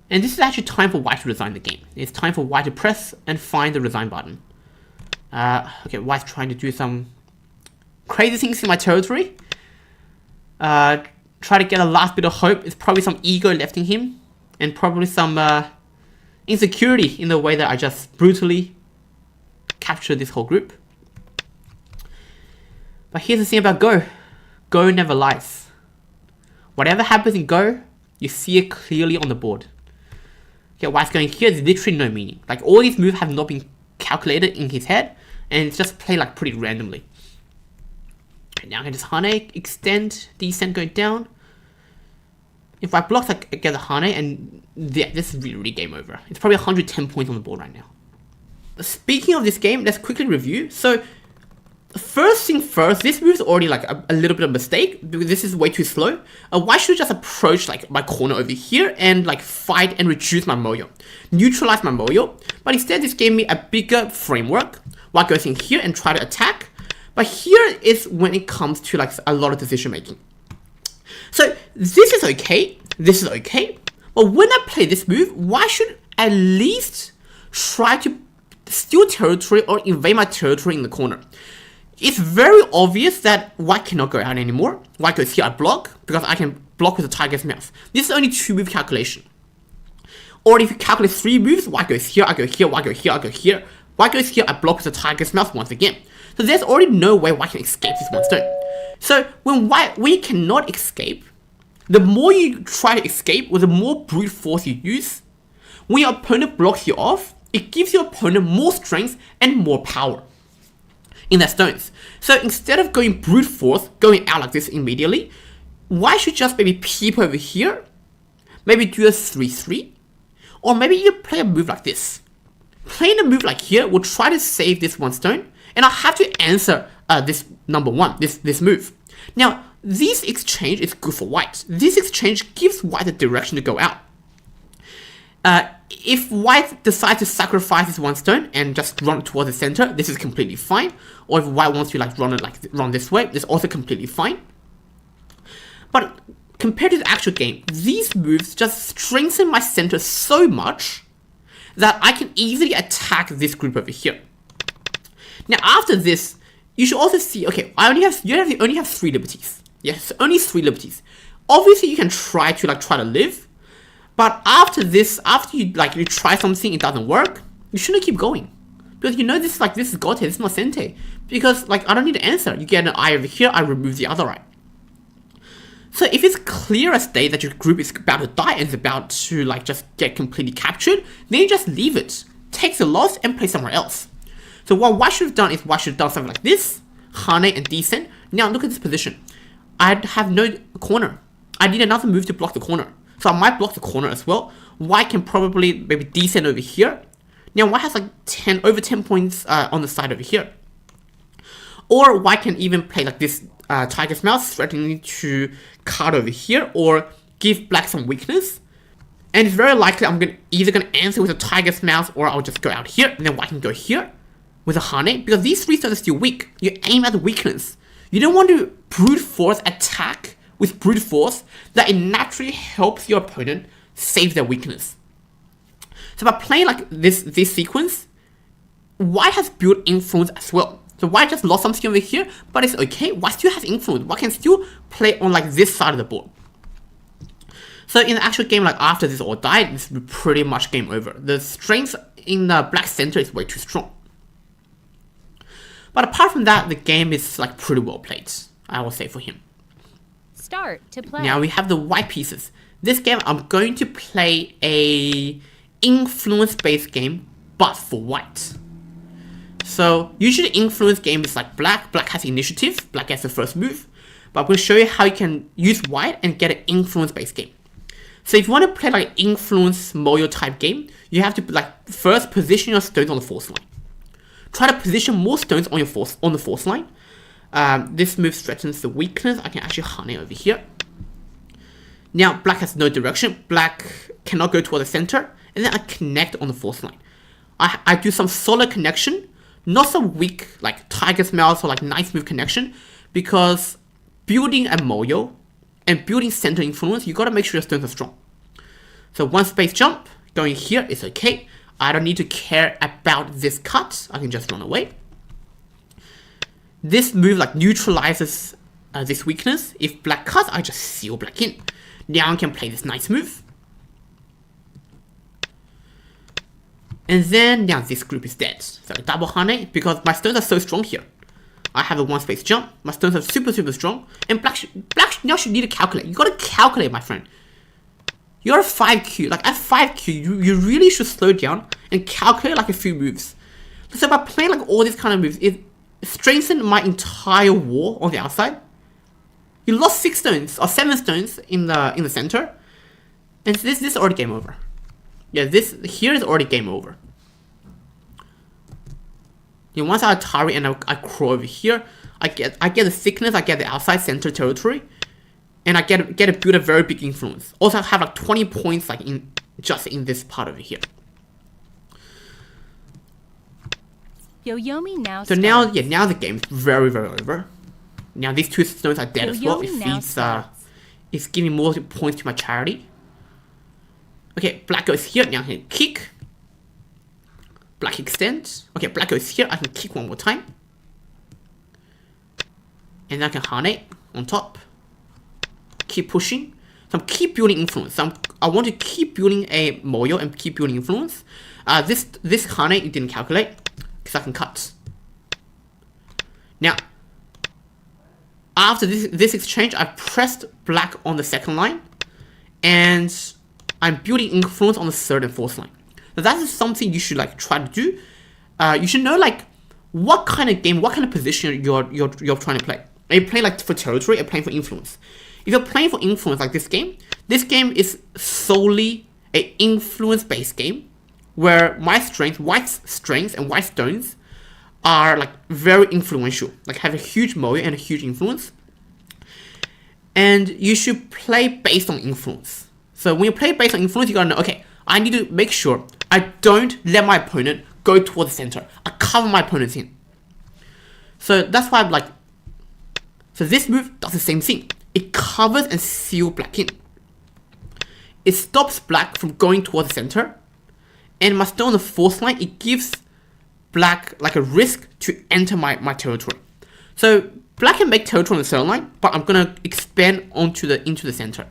Speaker 1: And this is actually time for white to resign the game. It's time for white to press and find the resign button. Okay, white's trying to do some crazy things in my territory. Try to get a last bit of hope. It's probably some ego left in him. And probably some insecurity in the way that I just brutally capture this whole group. But here's the thing about Go. Go never lies. Whatever happens in Go, you see it clearly on the board. Okay, what's going here is literally no meaning. Like all these moves have not been calculated in his head, and it's just played like pretty randomly. Okay, now I can just Hane, extend, descent going down. If I block, like, I get the Hane, and yeah, this is really game over. It's probably 110 points on the board right now. Speaking of this game, let's quickly review. So, first thing first, this move is already like a little bit of a mistake, because this is way too slow. Why should I just approach like my corner over here and like fight and reduce my moyo? Neutralize my moyo, but instead this gave me a bigger framework. While goes in here and try to attack. But here is when it comes to like a lot of decision making. So this is okay, this is okay, but when I play this move, why should I at least try to steal territory or invade my territory in the corner? It's very obvious that white cannot go out anymore. White goes here, I block, because I can block with the tiger's mouth. This is only 2 move calculation. Or if you calculate 3 moves, white goes here, I go here, white goes here, I go here. White goes here, I block with the tiger's mouth once again. So there's already no way white can escape this one stone. So when we cannot escape, the more you try to escape or the more brute force you use, when your opponent blocks you off, it gives your opponent more strength and more power in their stones. So instead of going brute force, going out like this immediately, white should just maybe peep over here, maybe do a 3-3, or maybe you play a move like this. Playing a move like here will try to save this one stone, and I'll have to answer this number 1, this move. Now, this exchange is good for white. This exchange gives white the direction to go out. If white decides to sacrifice this one stone and just run towards the center, this is completely fine. Or if white wants to like run this way, this is also completely fine. But compared to the actual game, these moves just strengthen my center so much that I can easily attack this group over here. Now after this, you should also see, okay, you only have 3 liberties. Yes, only 3 liberties. Obviously you can try to live, but after this, after you try something, it doesn't work, you shouldn't keep going. Because you know this is Gote, this is not Sente. Because I don't need to answer. You get an eye over here, I remove the other eye. So if it's clear as day that your group is about to die and is about to just get completely captured, then you just leave it, take the loss and play somewhere else. So what white should have done is white should have done something like this, Hane and descent. Now look at this position. I have no corner. I need another move to block the corner. So I might block the corner as well. White can probably maybe descent over here. Now white has over 10 points on the side over here. Or white can even play like this tiger's mouth, threatening to cut over here or give black some weakness. And it's very likely I'm either going to answer with a tiger's mouth or I'll just go out here and then white can go here with a Hane, because these 3 stones are still weak. You aim at the weakness. You don't want to brute force attack with brute force that it naturally helps your opponent save their weakness. So by playing like this sequence, white has built influence as well. So white just lost something over here, but it's okay. White still has influence. White can still play on like this side of the board. So in the actual game, like after this all died, it's pretty much game over. The strength in the black center is way too strong. But apart from that, the game is like pretty well played, I will say, for him.
Speaker 2: Start to play.
Speaker 1: Now we have the white pieces. This game, I'm going to play a influence-based game, but for white. So usually influence game is like black. Black has initiative. Black gets the first move. But I'm going to show you how you can use white and get an influence-based game. So if you want to play like influence Moyo type game, you have to first position your stones on the force line. Try to position more stones on the force line. This move threatens the weakness. I can actually Hane over here. Now black has no direction. Black cannot go toward the center. And then I connect on the force line. I do some solid connection, not some weak like tiger's mouth or like nice move connection, because building a Moyo and building center influence, you gotta make sure your stones are strong. So one space jump, going here is okay. I don't need to care about this cut. I can just run away. This move neutralizes this weakness. If black cuts, I just seal black in. Now I can play this nice move. And then now this group is dead. So double Hane, because my stones are so strong here. I have a 1 space jump. My stones are super strong. And black now should need to calculate. You gotta calculate, my friend. You're a 5Q. Like at 5Q, you really should slow down and calculate like a few moves. So by playing like all these kind of moves, it strengthened my entire wall on the outside. You lost 6 stones or 7 stones in the center. And this is already game over. Yeah, this here is already game over. You know, once I Atari and I crawl over here, I get the thickness, I get the outside center territory, and I get to build a very big influence. Also, I have like 20 points like just in this part over here.
Speaker 2: Yoyomi now.
Speaker 1: So now, yeah, now the game's very over. Now these 2 stones are dead as well. It's giving more points to my charity. Okay, black goes here. Now I can kick. Black extends. Okay, black goes here. I can kick one more time. And then I can Hane on top. Keep pushing. So I'm keep building influence. I want to keep building a Moyo and keep building influence. This Hane it didn't calculate because I can cut. Now, after this exchange, I pressed black on the second line, and I'm building influence on the 3rd and 4th line. Now that is something you should like try to do. You should know like what kind of game, what kind of position you're trying to play. Are you playing like for territory or playing for influence? If you're playing for influence like this game is solely an influence-based game where my strength, white's strengths and white stones are like very influential, like have a huge moyo and a huge influence. And you should play based on influence. So when you play based on influence, you gotta know, okay, I need to make sure I don't let my opponent go toward the center. I cover my opponents in. So that's why I'm like, so this move does the same thing. It covers and seals black in. It stops black from going toward the center. And my stone on the 4th line, it gives black like a risk to enter my territory. So black can make territory on the 3rd line, but I'm gonna expand into the center.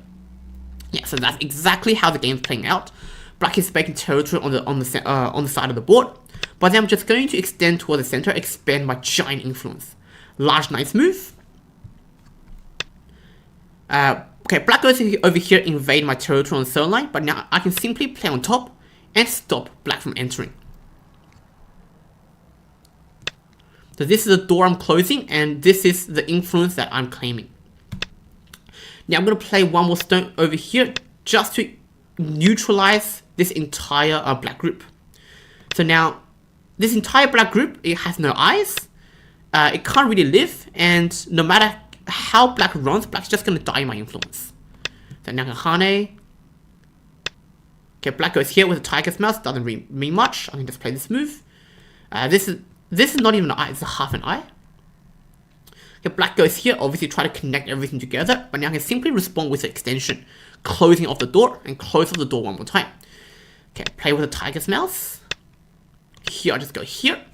Speaker 1: Yeah, so that's exactly how the game's playing out. Black is making territory on the side of the board, but then I'm just going to extend toward the center, expand my giant influence. Large, nice move. Okay, black goes over here, invade my territory on the 3rd line, but now I can simply play on top and stop black from entering. So this is the door I'm closing, and this is the influence that I'm claiming. Now I'm going to play one more stone over here just to neutralize this entire black group. So now, this entire black group, it has no eyes, it can't really live, and no matter how black runs, black's just going to die in my influence. So now I can Hane. Okay, black goes here with a tiger's mouse, doesn't really mean much. I can just play this move. This is not even an eye, it's a half an eye. Okay, black goes here, obviously try to connect everything together, but now I can simply respond with the extension, closing off the door, and close off the door one more time. Okay, play with a tiger's mouse. Here, I just go here.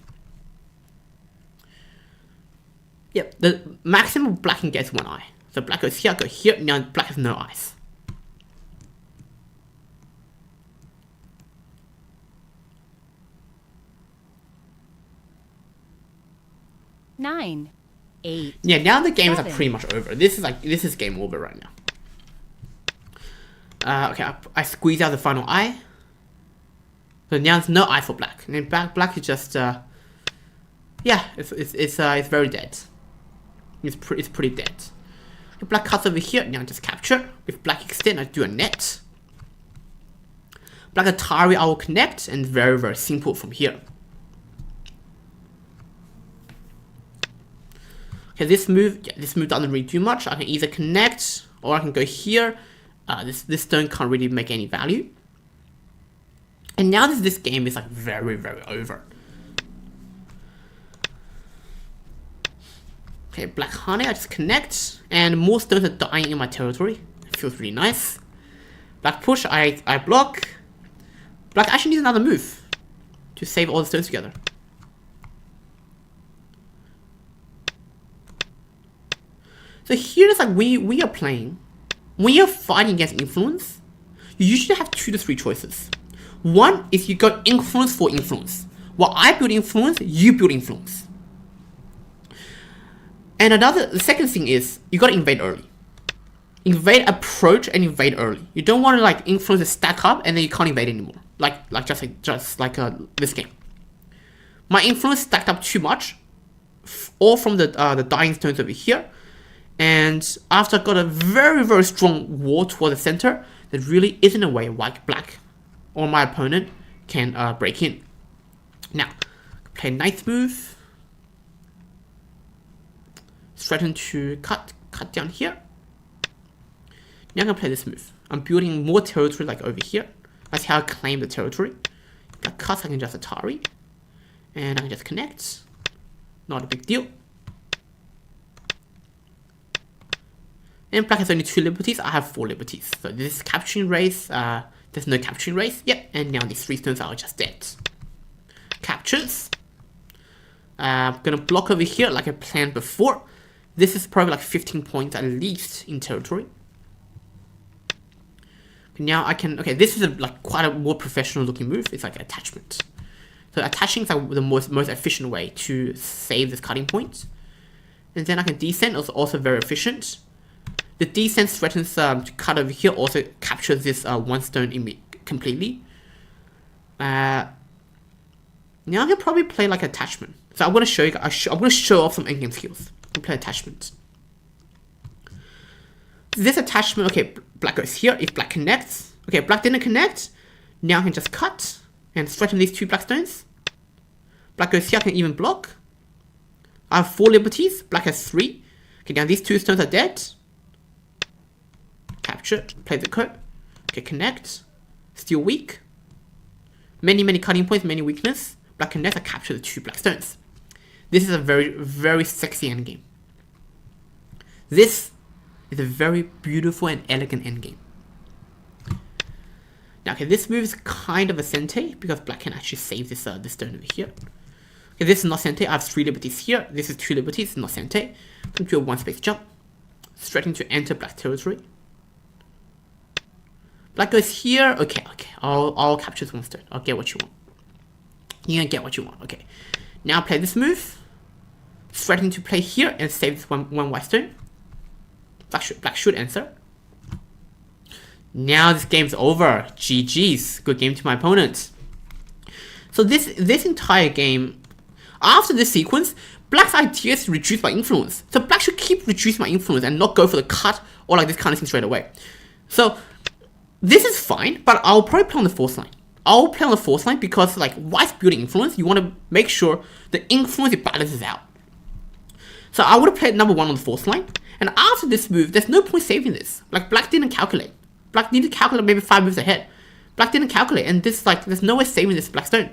Speaker 1: Yep, the maximum black can get is 1 eye. So black goes here, I go here, now black has no eyes.
Speaker 2: Nine. 8.
Speaker 1: Yeah, now the game is like
Speaker 2: 7.
Speaker 1: pretty much over. This is game over right now. Okay, I squeeze out the final eye. So now there's no eye for black. And then black is just yeah, it's very dead. It's pretty dead. If black cuts over here, now just capture. If black extend, I do a net. Black Atari, I will connect, and very simple from here. Okay, this move doesn't really do much. I can either connect or I can go here. This stone can't really make any value. And now this game is like very over. Okay, black Hane, I just connect, and more stones are dying in my territory. It feels really nice. Black push, I block. Black actually needs another move to save all the stones together. So here's like when you're playing, when you're fighting against influence, you usually have 2 to 3 choices. One is you got influence for influence. While I build influence, you build influence. And the second thing is you gotta invade early. Invade, approach, and invade early. You don't want to like influence to stack up and then you can't invade anymore. Just like this game. My influence stacked up too much, all from the dying stones over here. And after I got a very, very strong wall toward the center, there really isn't a way white, black, or my opponent can break in. Now, play ninth move. Threaten to cut down here. Now I'm gonna play this move. I'm building more territory like over here. That's how I claim the territory. Got cuts, I can just Atari. And I can just connect. Not a big deal. And black has only 2 liberties, I have 4 liberties. So this is capturing race, there's no capturing race. Yep, and now these 3 stones are just dead. Captures. I'm gonna block over here like I planned before. This is probably like 15 points at least in territory. Now I can, okay, this is like quite a more professional looking move. It's like attachment. So attaching is like the most efficient way to save this cutting point. And then I can descend, also very efficient. The descent threatens to cut over here, also captures this 1 stone completely. Now I can probably play like attachment. So I'm gonna show you. I'm gonna show off some endgame skills. And play attachment. This attachment, okay, black goes here. If black connects, okay, black didn't connect. Now I can just cut and threaten these 2 black stones. Black goes here. I can even block. I have 4 liberties. Black has 3. Okay, now these 2 stones are dead. Capture. Play the code. Okay, connect. Still weak. Many cutting points. Many weakness. Black connects. I capture the 2 black stones. This is a very, very sexy endgame. This is a very beautiful and elegant endgame. Now, okay, this move is kind of a sente because black can actually save this this stone over here. Okay, this is not sente. I have 3 liberties here. This is 2 liberties. It's not sente. I'm going to do a 1 space jump. Threatening to enter black territory. Black goes here. Okay. I'll capture this 1 stone. I'll get what you want. You're gonna get what you want. Okay. Now play this move. Threatening to play here and save this one white stone. Black should answer. Now this game's over. GG's. Good game to my opponent. So this entire game, after this sequence, black's idea is to reduce my influence. So black should keep reducing my influence and not go for the cut or like this kind of thing straight away. So this is fine, but I'll probably play on the 4th line. I'll play on the 4th line because like white's building influence, you want to make sure the influence balances out. So I would have played number 1 on the 4th line. And after this move, there's no point saving this. Like black didn't calculate. Black needed to calculate maybe 5 moves ahead. Black didn't calculate, and this like there's no way saving this black stone.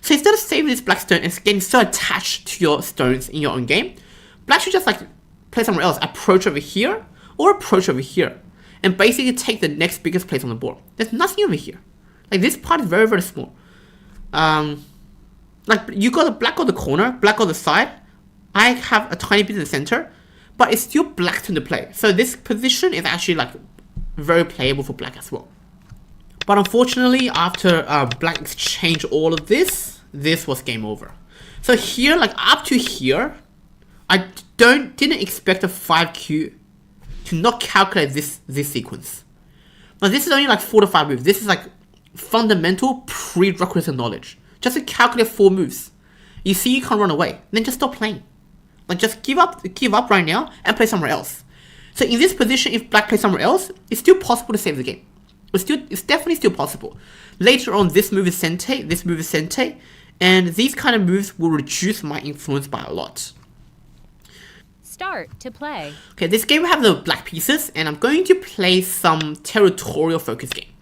Speaker 1: So instead of saving this black stone and getting so attached to your stones in your own game, black should just like play somewhere else. Approach over here or approach over here, and basically take the next biggest place on the board. There's nothing over here. Like this part is very, very small. Like you got the black on the corner, black on the side. I have a tiny bit in the center, but it's still black turn to play. So this position is actually like very playable for black as well. But unfortunately, after black exchanged all of this was game over. So here, like up to here, I didn't expect a 5Q to not calculate this sequence. But this is only like 4 to 5 moves. This is like fundamental prerequisite knowledge. Just to calculate 4 moves. You see you can't run away, then just stop playing. Like just give up right now and play somewhere else. So in this position, if black plays somewhere else, it's still possible to save the game. It's definitely still possible. Later on, this move is sente, this move is sente, and these kind of moves will reduce my influence by a lot.
Speaker 2: Start to play.
Speaker 1: Okay, this game will have the black pieces, and I'm going to play some territorial focus game.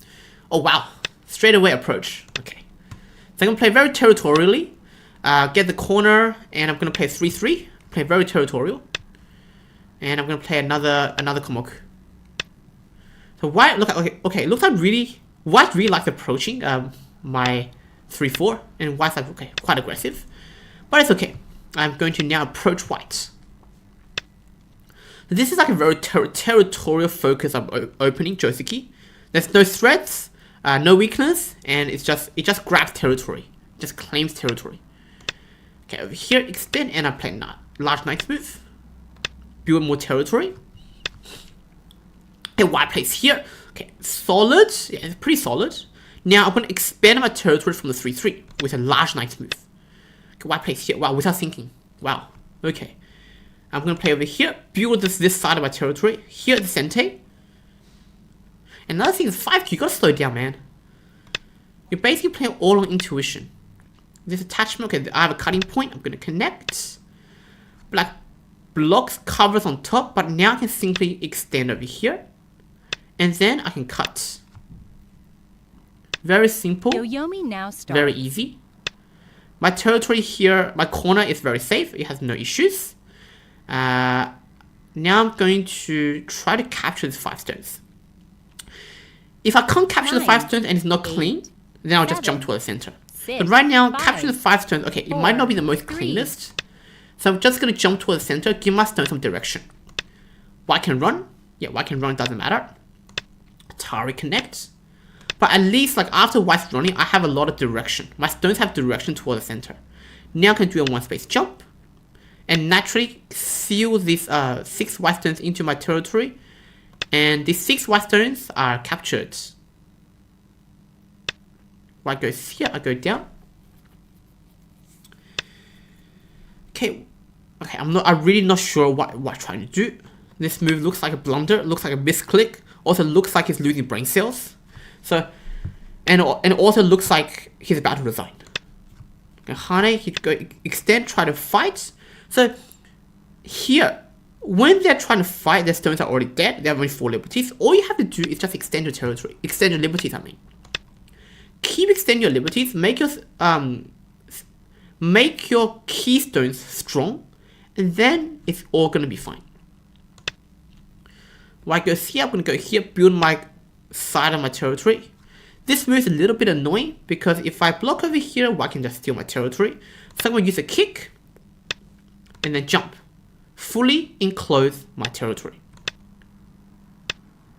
Speaker 1: Oh wow, straight away approach. Okay, so I'm gonna play very territorially, get the corner, and I'm gonna play 3-3. Play very territorial, and I'm gonna play another Komoku. So white okay, looks like white really likes approaching my 3-4, and white's like okay, quite aggressive, but it's okay. I'm going to now approach white. This is like a very territorial focus of opening Joseki. There's no threats. No weakness, and it just grabs territory, just claims territory. Okay, over here, extend, and I play large knight move, build more territory. Okay, white plays here. Okay, solid, yeah, it's pretty solid. Now I'm gonna expand my territory from the 3/3 with a large knight move. Okay, white plays here. Wow, without thinking. Wow. Okay, I'm gonna play over here, build this side of my territory. Here at the center. Another thing is 5Q. You gotta slow it down, man. You're basically playing all on intuition. This attachment, okay, I have a cutting point. I'm gonna connect. Black blocks covers on top, but now I can simply extend over here, and then I can cut. Very simple.
Speaker 2: Yoyomi now starts.
Speaker 1: Very easy. My territory here, my corner is very safe. It has no issues. Now I'm going to try to capture these 5 stones. If I can't capture the 5 stones and it's not clean, then I'll just jump to the center. But right now, capturing the 5 stones, okay, it might not be the most cleanest. So I'm just going to jump to the center, give my stone some direction. White can run. Yeah, white can run, doesn't matter. Atari connect. But at least, like, after white's running, I have a lot of direction. My stones have direction toward the center. Now I can do a 1-space jump. And naturally seal these 6 white stones into my territory. And these 6 white stones are captured. White goes here, I go down. Okay, I'm really not sure what I'm trying to do. This move looks like a blunder, looks like a misclick. Also looks like he's losing brain cells. So, and also looks like he's about to resign. Okay, Hane, he go extend, try to fight. So here, when they're trying to fight, their stones are already dead. They have only 4 liberties. All you have to do is just extend your territory. Extend your liberties, I mean. Keep extending your liberties. Make your keystones strong, and then it's all gonna be fine. White goes here. I'm gonna go here. Build my side of my territory. This move is a little bit annoying because if I block over here, white can just steal my territory. So I'm gonna use a kick, and then jump. Fully enclose my territory.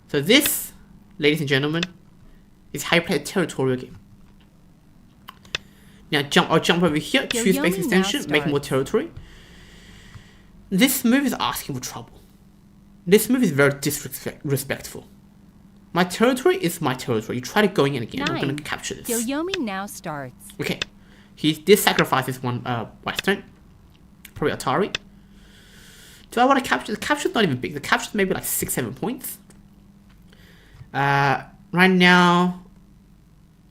Speaker 1: So this, ladies and gentlemen, is how you play a territorial game. Now I'll jump over here, choose space extension, make more territory. This move is asking for trouble. This move is very disrespectful. My territory is my territory. You try to go in again. I'm going to capture this.
Speaker 2: Yoyomi now starts.
Speaker 1: Okay. He did sacrifice this one white stone. Probably Atari. Do I want to capture? The capture's not even big. The capture's maybe like 6-7 points. Right now,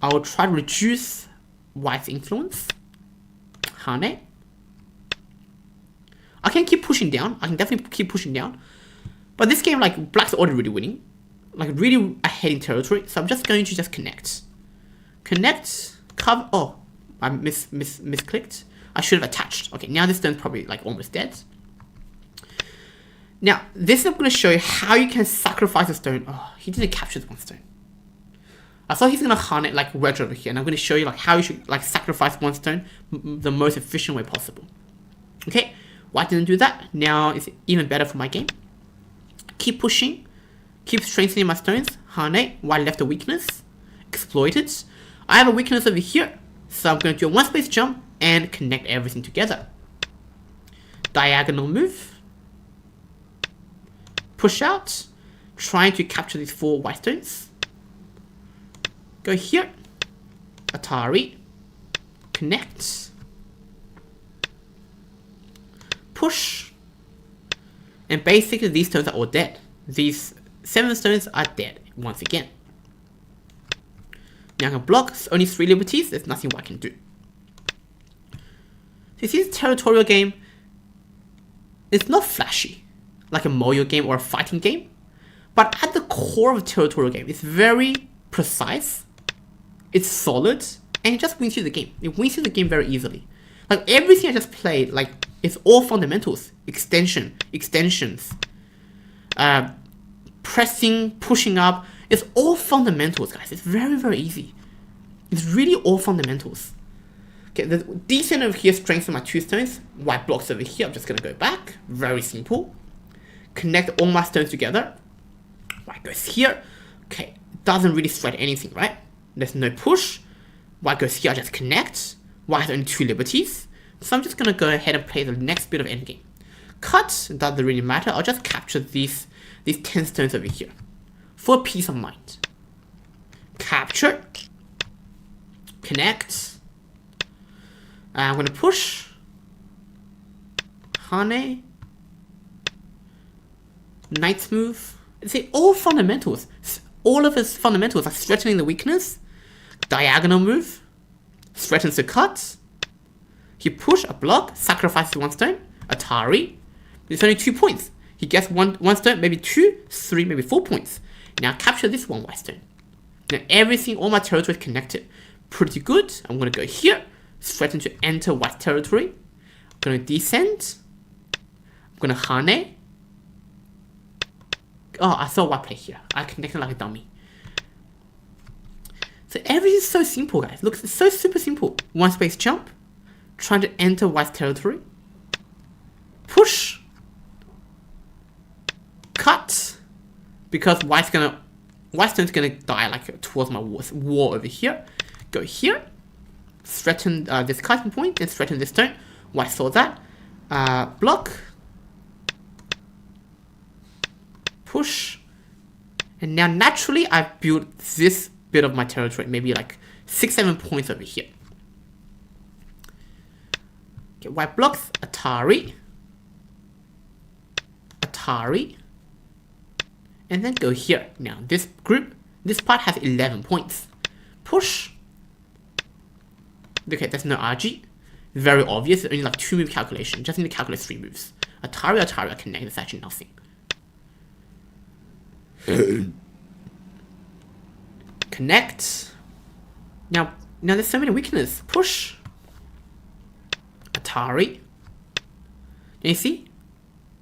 Speaker 1: I will try to reduce white's influence. Hane. I can keep pushing down. I can definitely keep pushing down. But this game, like, black's already really winning. Like, really ahead in territory. So I'm just going to just connect. Connect, cover. Oh, I misclicked. I should have attached. Okay, now this stone's probably like almost dead. Now, this is going to show you how you can sacrifice a stone. Oh, he didn't capture the one stone. I thought he's going to harn it like wedge over here. And I'm going to show you like how you should like sacrifice one stone the most efficient way possible. Okay, white didn't do that. Now it's even better for my game. Keep pushing. Keep strengthening my stones. Hane, white left a weakness. Exploit it. I have a weakness over here. So I'm going to do a 1-space jump and connect everything together. Diagonal move. Push out. Trying to capture these 4 white stones. Go here. Atari. Connect. Push. And basically these stones are all dead. These 7 stones are dead once again. Now I can block. It's only 3 liberties. There's nothing I can do. So you see this territorial game, it's not flashy like a Mario game or a fighting game. But at the core of a territorial game, it's very precise. It's solid. And it just wins you the game. It wins you the game very easily. Like everything I just played, like it's all fundamentals. Extensions. Pressing, pushing up. It's all fundamentals, guys. It's very, very easy. It's really all fundamentals. Okay, the decent over here strengthens my 2 stones. White blocks over here. I'm just going to go back. Very simple. Connect all my stones together. White goes here. Okay, doesn't really threat anything, right? There's no push. White goes here, I just connect. White has only 2 liberties. So I'm just going to go ahead and play the next bit of endgame. Cut, doesn't really matter. I'll just capture these 10 stones over here. For peace of mind. Capture. Connect. I'm going to push. Hane. Knight's move. See, all fundamentals. All of his fundamentals are threatening the weakness. Diagonal move. Threatens to cut. He push a block, sacrifices 1 stone. Atari. It's only 2 points. He gets one stone, maybe 2, 3, maybe 4 points. Now capture this 1 white stone. Now everything, all my territory is connected. Pretty good. I'm going to go here. Threaten to enter white territory. I'm going to descend. I'm going to Hane. Oh, I saw white play here. I connected like a dummy. So everything is so simple, guys. Look, it's so super simple. 1 space jump. Trying to enter white territory. Push. Cut. Because white stone's gonna die like towards my wall over here. Go here. Threaten this cutting point and threaten this stone. White saw that. Block. Push. And now naturally I've built this bit of my territory. Maybe like 6-7 points over here. Okay, white blocks. Atari. Atari. And then go here. Now this group, this part has 11 points. Push. Okay, there's no RG. Very obvious. Only like 2 move calculation. Just need to calculate 3 moves. Atari, I connect. It's actually nothing. Connect. Now there's so many weaknesses. Push. Atari. Can you see?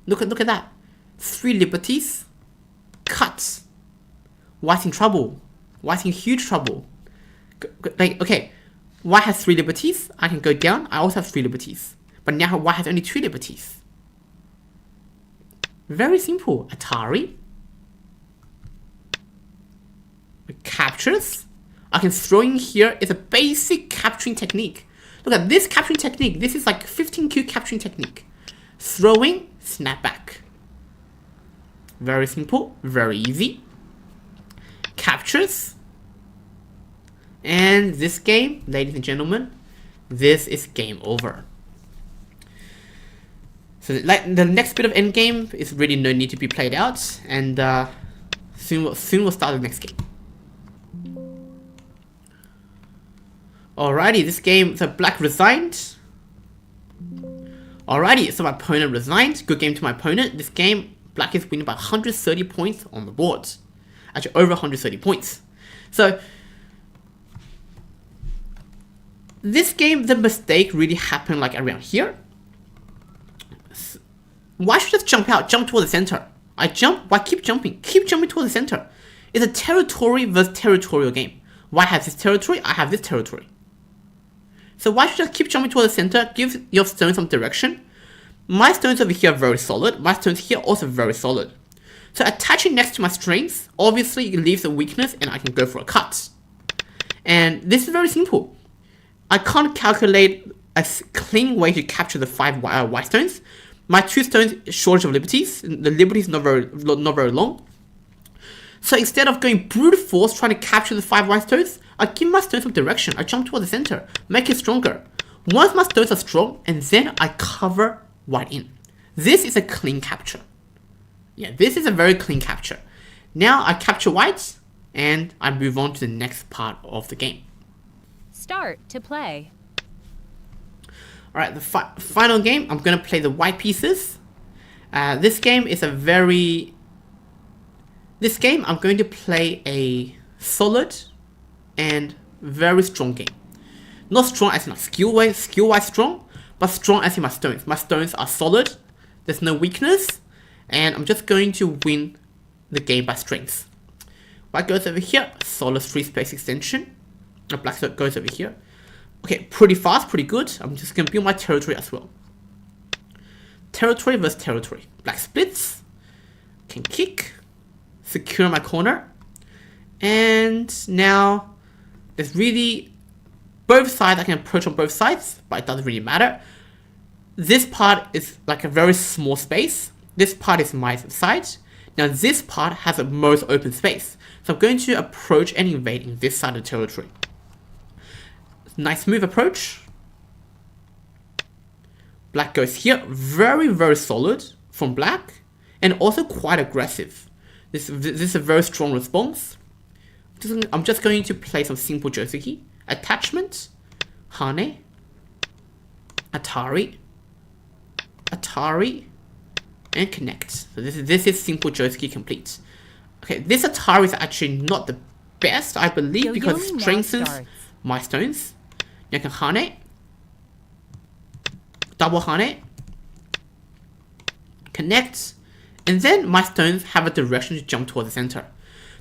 Speaker 1: Look at that. 3 liberties. Cuts. White's in trouble. White's in huge trouble. Like, okay. White has 3 liberties. I can go down. I also have 3 liberties. But now white has only 2 liberties. Very simple. Atari. Captures. I can throw in here. It's a basic capturing technique. Look at this capturing technique. This is like 15Q capturing technique. Throwing, snap back. Very simple. Very easy. Captures. And this game, ladies and gentlemen, this is game over. So like the next bit of endgame is really no need to be played out, and soon we'll start the next game. Alrighty, this game, so black resigned. Alrighty, so my opponent resigned. Good game to my opponent. This game, black is winning by 130 points on the board. Actually, over 130 points. So this game, the mistake really happened like around here. Why should I just jump out, jump toward the center? I jump, why keep jumping toward the center? It's a territory versus territorial game. White has this territory, I have this territory. So why should I keep jumping toward the center? Give your stones some direction. My stones over here are very solid. My stones here also very solid. So attaching next to my strengths, obviously it leaves a weakness and I can go for a cut. And this is very simple. I can't calculate a clean way to capture the 5 white stones. My 2 stones shortage of liberties. The liberties not very long. So instead of going brute force trying to capture the 5 white stones, I give my stones some direction. I jump toward the center, make it stronger. Once my stones are strong, and then I cover white in. This is a clean capture. Yeah, this is a very clean capture. Now I capture white, and I move on to the next part of the game.
Speaker 2: Start to play.
Speaker 1: Alright, the final game, I'm going to play the white pieces. This game, I'm going to play a solid and very strong game. Not strong as in skill-wise strong, but strong as in my stones. My stones are solid, there's no weakness, and I'm just going to win the game by strength. White goes over here, solid 3 space extension. Black goes over here. Okay, pretty fast, pretty good. I'm just going to build my territory as well. Territory versus territory. Black splits. Can kick. Secure my corner. And now There's really both sides. I can approach on both sides, but it doesn't really matter. This part is like a very small space. This part is my side. Now this part has the most open space. So I'm going to approach and invade in this side of the territory. Nice smooth approach. Black goes here. Very, very solid from black. And also quite aggressive. This is a very strong response. I'm just going to play some simple Josuke. Attachment. Hane. Atari. Atari. And connect. So this is simple Josuke complete. Okay, this Atari is actually not the best, I believe, because it strengthens my stones. Now I can Hane. Double Hane. Connect. And then my stones have a direction to jump towards the center.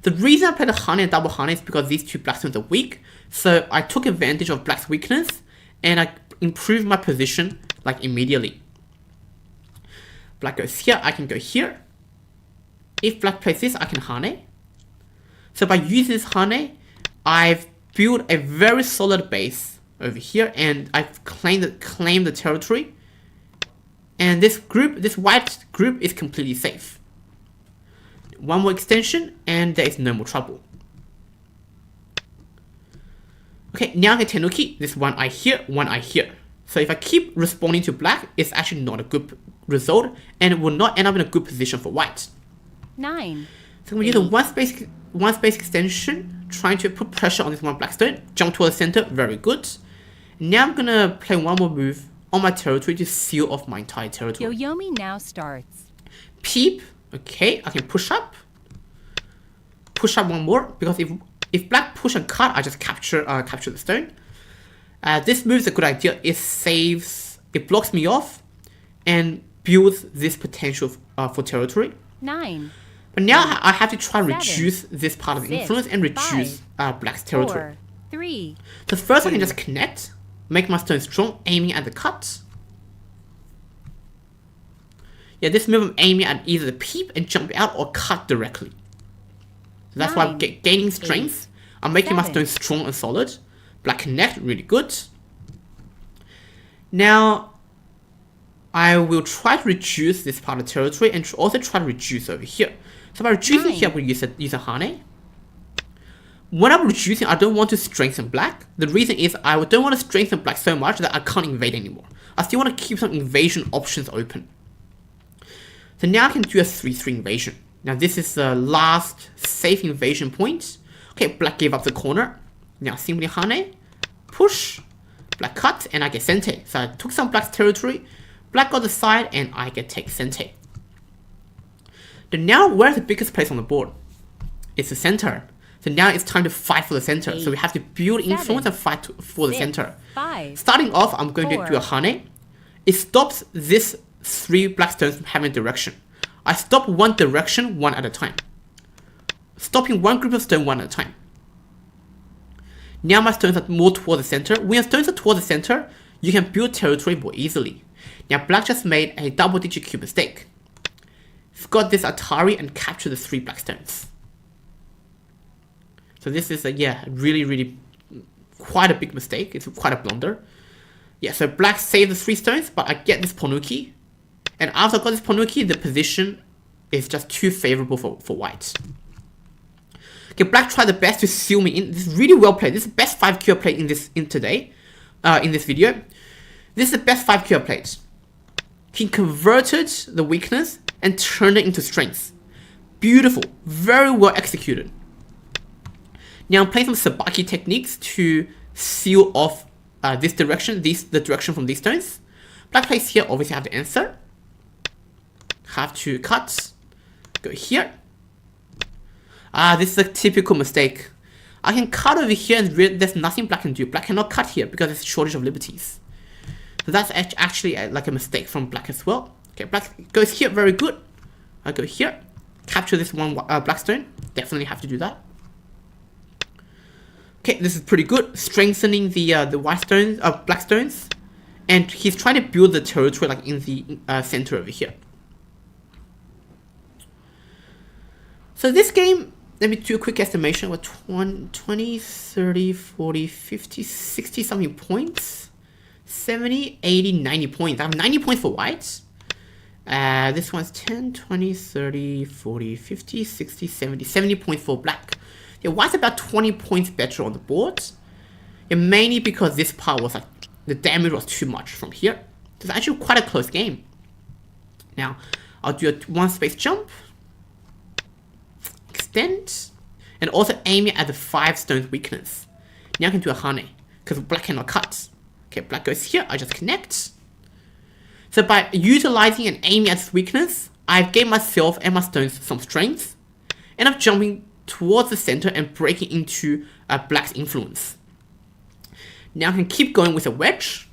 Speaker 1: The reason I played the Hane and double Hane is because these two black stones are weak. So I took advantage of black's weakness and I improved my position like immediately. Black goes here, I can go here. If black plays this, I can Hane. So by using this Hane, I've built a very solid base over here and I've claimed the territory. And this white group is completely safe. One more extension and there is no more trouble. Okay, now I can Tenuki. This one I hear, one I hear. So if I keep responding to black, it's actually not a good result and it will not end up in a good position for white.
Speaker 2: 9.
Speaker 1: So I'm going to use a one space extension, trying to put pressure on this one black stone. Jump towards the center, very good. Now I'm going to play one more move on my territory to seal off my entire territory.
Speaker 2: Yoyomi now starts.
Speaker 1: Peep, okay, I can push up. Push up one more, because if black push and cut, I just capture the stone. This move is a good idea. It blocks me off and builds this potential for territory.
Speaker 2: 9.
Speaker 1: But now I have to try and
Speaker 2: 7,
Speaker 1: reduce this part of
Speaker 2: 6,
Speaker 1: influence and reduce black's territory.
Speaker 2: 4, 3.
Speaker 1: So first I can just connect, make my stone strong, aiming at the cut. Yeah, this move I'm aiming at either the peep and jump out or cut directly. So that's why I'm gaining strength. I'm making my stone strong and solid. Black connect, really good. Now, I will try to reduce this part of the territory and also try to reduce over here. So by reducing here, I'm going to use a Hane. When I'm reducing, I don't want to strengthen black. The reason is I don't want to strengthen black so much that I can't invade anymore. I still want to keep some invasion options open. So now I can do a 3-3 invasion. Now this is the last safe invasion point. Okay, black gave up the corner. Now simply Hane, push, black cut, and I get Sente. So I took some black's territory, black got the side, and I get take Sente. Then now where's the biggest place on the board? It's the center. So now it's time to fight for the center. 8, so we have to build influence and fight for the center.
Speaker 2: 5,
Speaker 1: Starting off, I'm going to do a Hane. It stops this 3 black stones from having direction. I stop one direction, one at a time. Stopping one group of stone, one at a time. Now my stones are more toward the center. When your stones are toward the center, you can build territory more easily. Now black just made a double-digit cube mistake. He's got this Atari and captured the 3 black stones. So this is really quite a big mistake. It's quite a blunder. Yeah, so black saved the 3 stones, but I get this Ponuki. And after I got this Ponuki, the position is just too favorable for white. Okay, black tried the best to seal me in. This is really well played. This is the best 5Q I played in this video. This is the best 5Q I played. He converted the weakness and turned it into strength. Beautiful, very well executed. Now I'm playing some Sabaki techniques to seal off this direction, the direction from these stones. Black plays here, obviously have to answer. Have to cut. Go here. This is a typical mistake. I can cut over here and there's nothing black can do. Black cannot cut here because there's a shortage of liberties. So that's actually like a mistake from black as well. Okay, black goes here, very good. I go here. Capture this one black stone. Definitely have to do that. Okay, this is pretty good. Strengthening the white stones, black stones. And he's trying to build the territory like in the center over here. So this game let me do a quick estimation. What, 20, 30, 40, 50, 60 something points. 70, 80, 90 points. I have 90 points for whites. This one's 10, 20, 30, 40, 50, 60, 70, 70 points for black. Yeah, white's about 20 points better on the board. Yeah, mainly because this part was like, the damage was too much from here. It's actually quite a close game. Now, I'll do a 1 space jump. Extend. And also aiming at the 5 stones weakness. Now I can do a hane, because black cannot cut. Okay, black goes here, I just connect. So by utilizing and aiming at this weakness, I've gave myself and my stones some strength. And I'm jumping towards the center and breaking into black's influence. Now I can keep going with a wedge,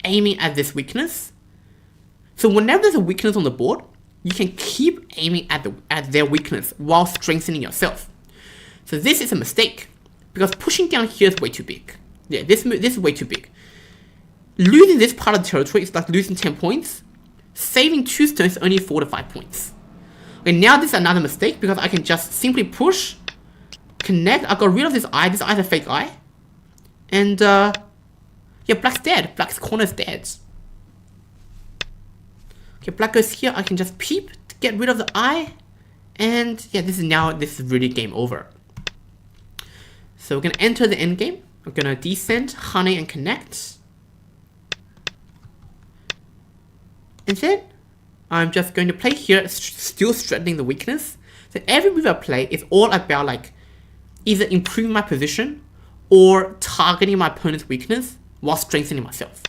Speaker 1: aiming at this weakness. So whenever there's a weakness on the board, you can keep aiming at their weakness while strengthening yourself. So this is a mistake, because pushing down here is way too big. Yeah, this is way too big. Losing this part of the territory is like losing 10 points. Saving 2 stones is only 4 to 5 points. Okay, now this is another mistake, because I can just simply push, connect. I got rid of this eye. This eye is a fake eye. And yeah, black's dead. Black's corner is dead. Okay, black goes here. I can just peep to get rid of the eye. And yeah, this is really game over. So we're gonna enter the end game. We're gonna descend, hane, and connect. And then I'm just going to play here, still strengthening the weakness. So every move I play is all about like either improving my position or targeting my opponent's weakness while strengthening myself.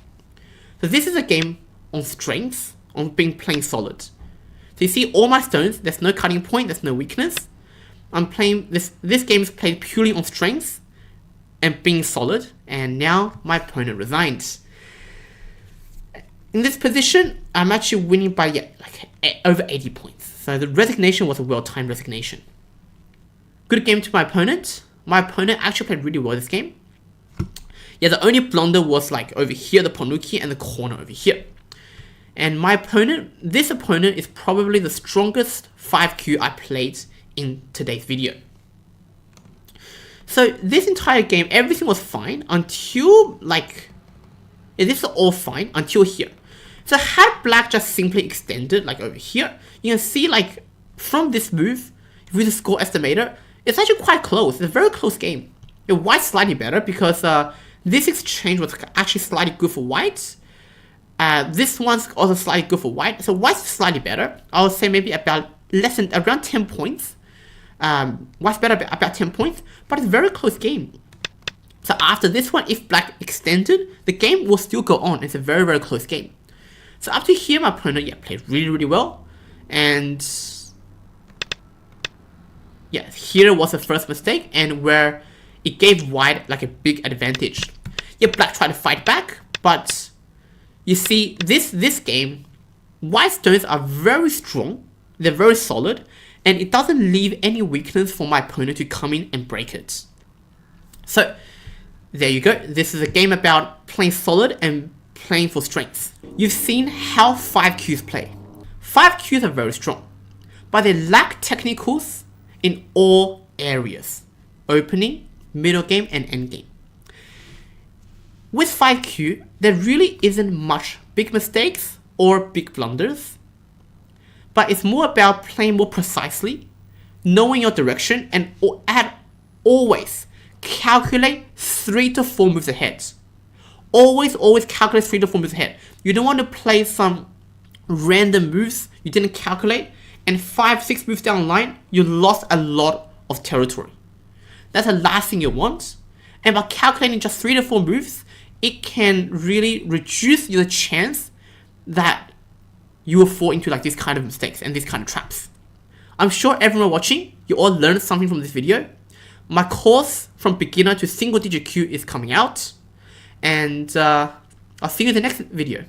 Speaker 1: So this is a game on strengths, on playing solid. So you see all my stones, there's no cutting point, there's no weakness. I'm playing, this game is played purely on strengths and being solid, and now my opponent resigns. In this position, I'm actually winning by over 80 points. So the resignation was a well-timed resignation. Good game to my opponent. My opponent actually played really well this game. Yeah, the only blunder was like over here, the Ponuki, and the corner over here. And my opponent, this opponent is probably the strongest 5Q I played in today's video. So this entire game, everything was fine until like, yeah, this is all fine until here. So had black just simply extended like over here, you can see like from this move, with the score estimator, it's actually quite close. It's a very close game. White's slightly better because this exchange was actually slightly good for white. This one's also slightly good for white. So white's slightly better. I would say maybe about around 10 points. White's better about 10 points, but it's a very close game. So after this one, if black extended, the game will still go on. It's a very, very close game. So up to here, my opponent played really, really well. And yeah, here was the first mistake, and where it gave white like a big advantage. Yeah, black tried to fight back, but you see, this game, white stones are very strong, they're very solid, and it doesn't leave any weakness for my opponent to come in and break it. So there you go. This is a game about playing solid and playing for strength. You've seen how 5Qs play. 5Qs are very strong, but they lack technicals in all areas. Opening, middle game, and end game. With 5Q, there really isn't much big mistakes or big blunders, but it's more about playing more precisely, knowing your direction, and always calculate 3 to 4 moves ahead. Always calculate 3 to 4 moves ahead. You don't want to play some random moves you didn't calculate, and 5-6 moves down the line, you lost a lot of territory. That's the last thing you want. And by calculating just 3 to 4 moves, it can really reduce the chance that you will fall into like these kind of mistakes and these kind of traps. I'm sure everyone watching, you all learned something from this video. My course from beginner to single digit Q is coming out, and I'll see you in the next video.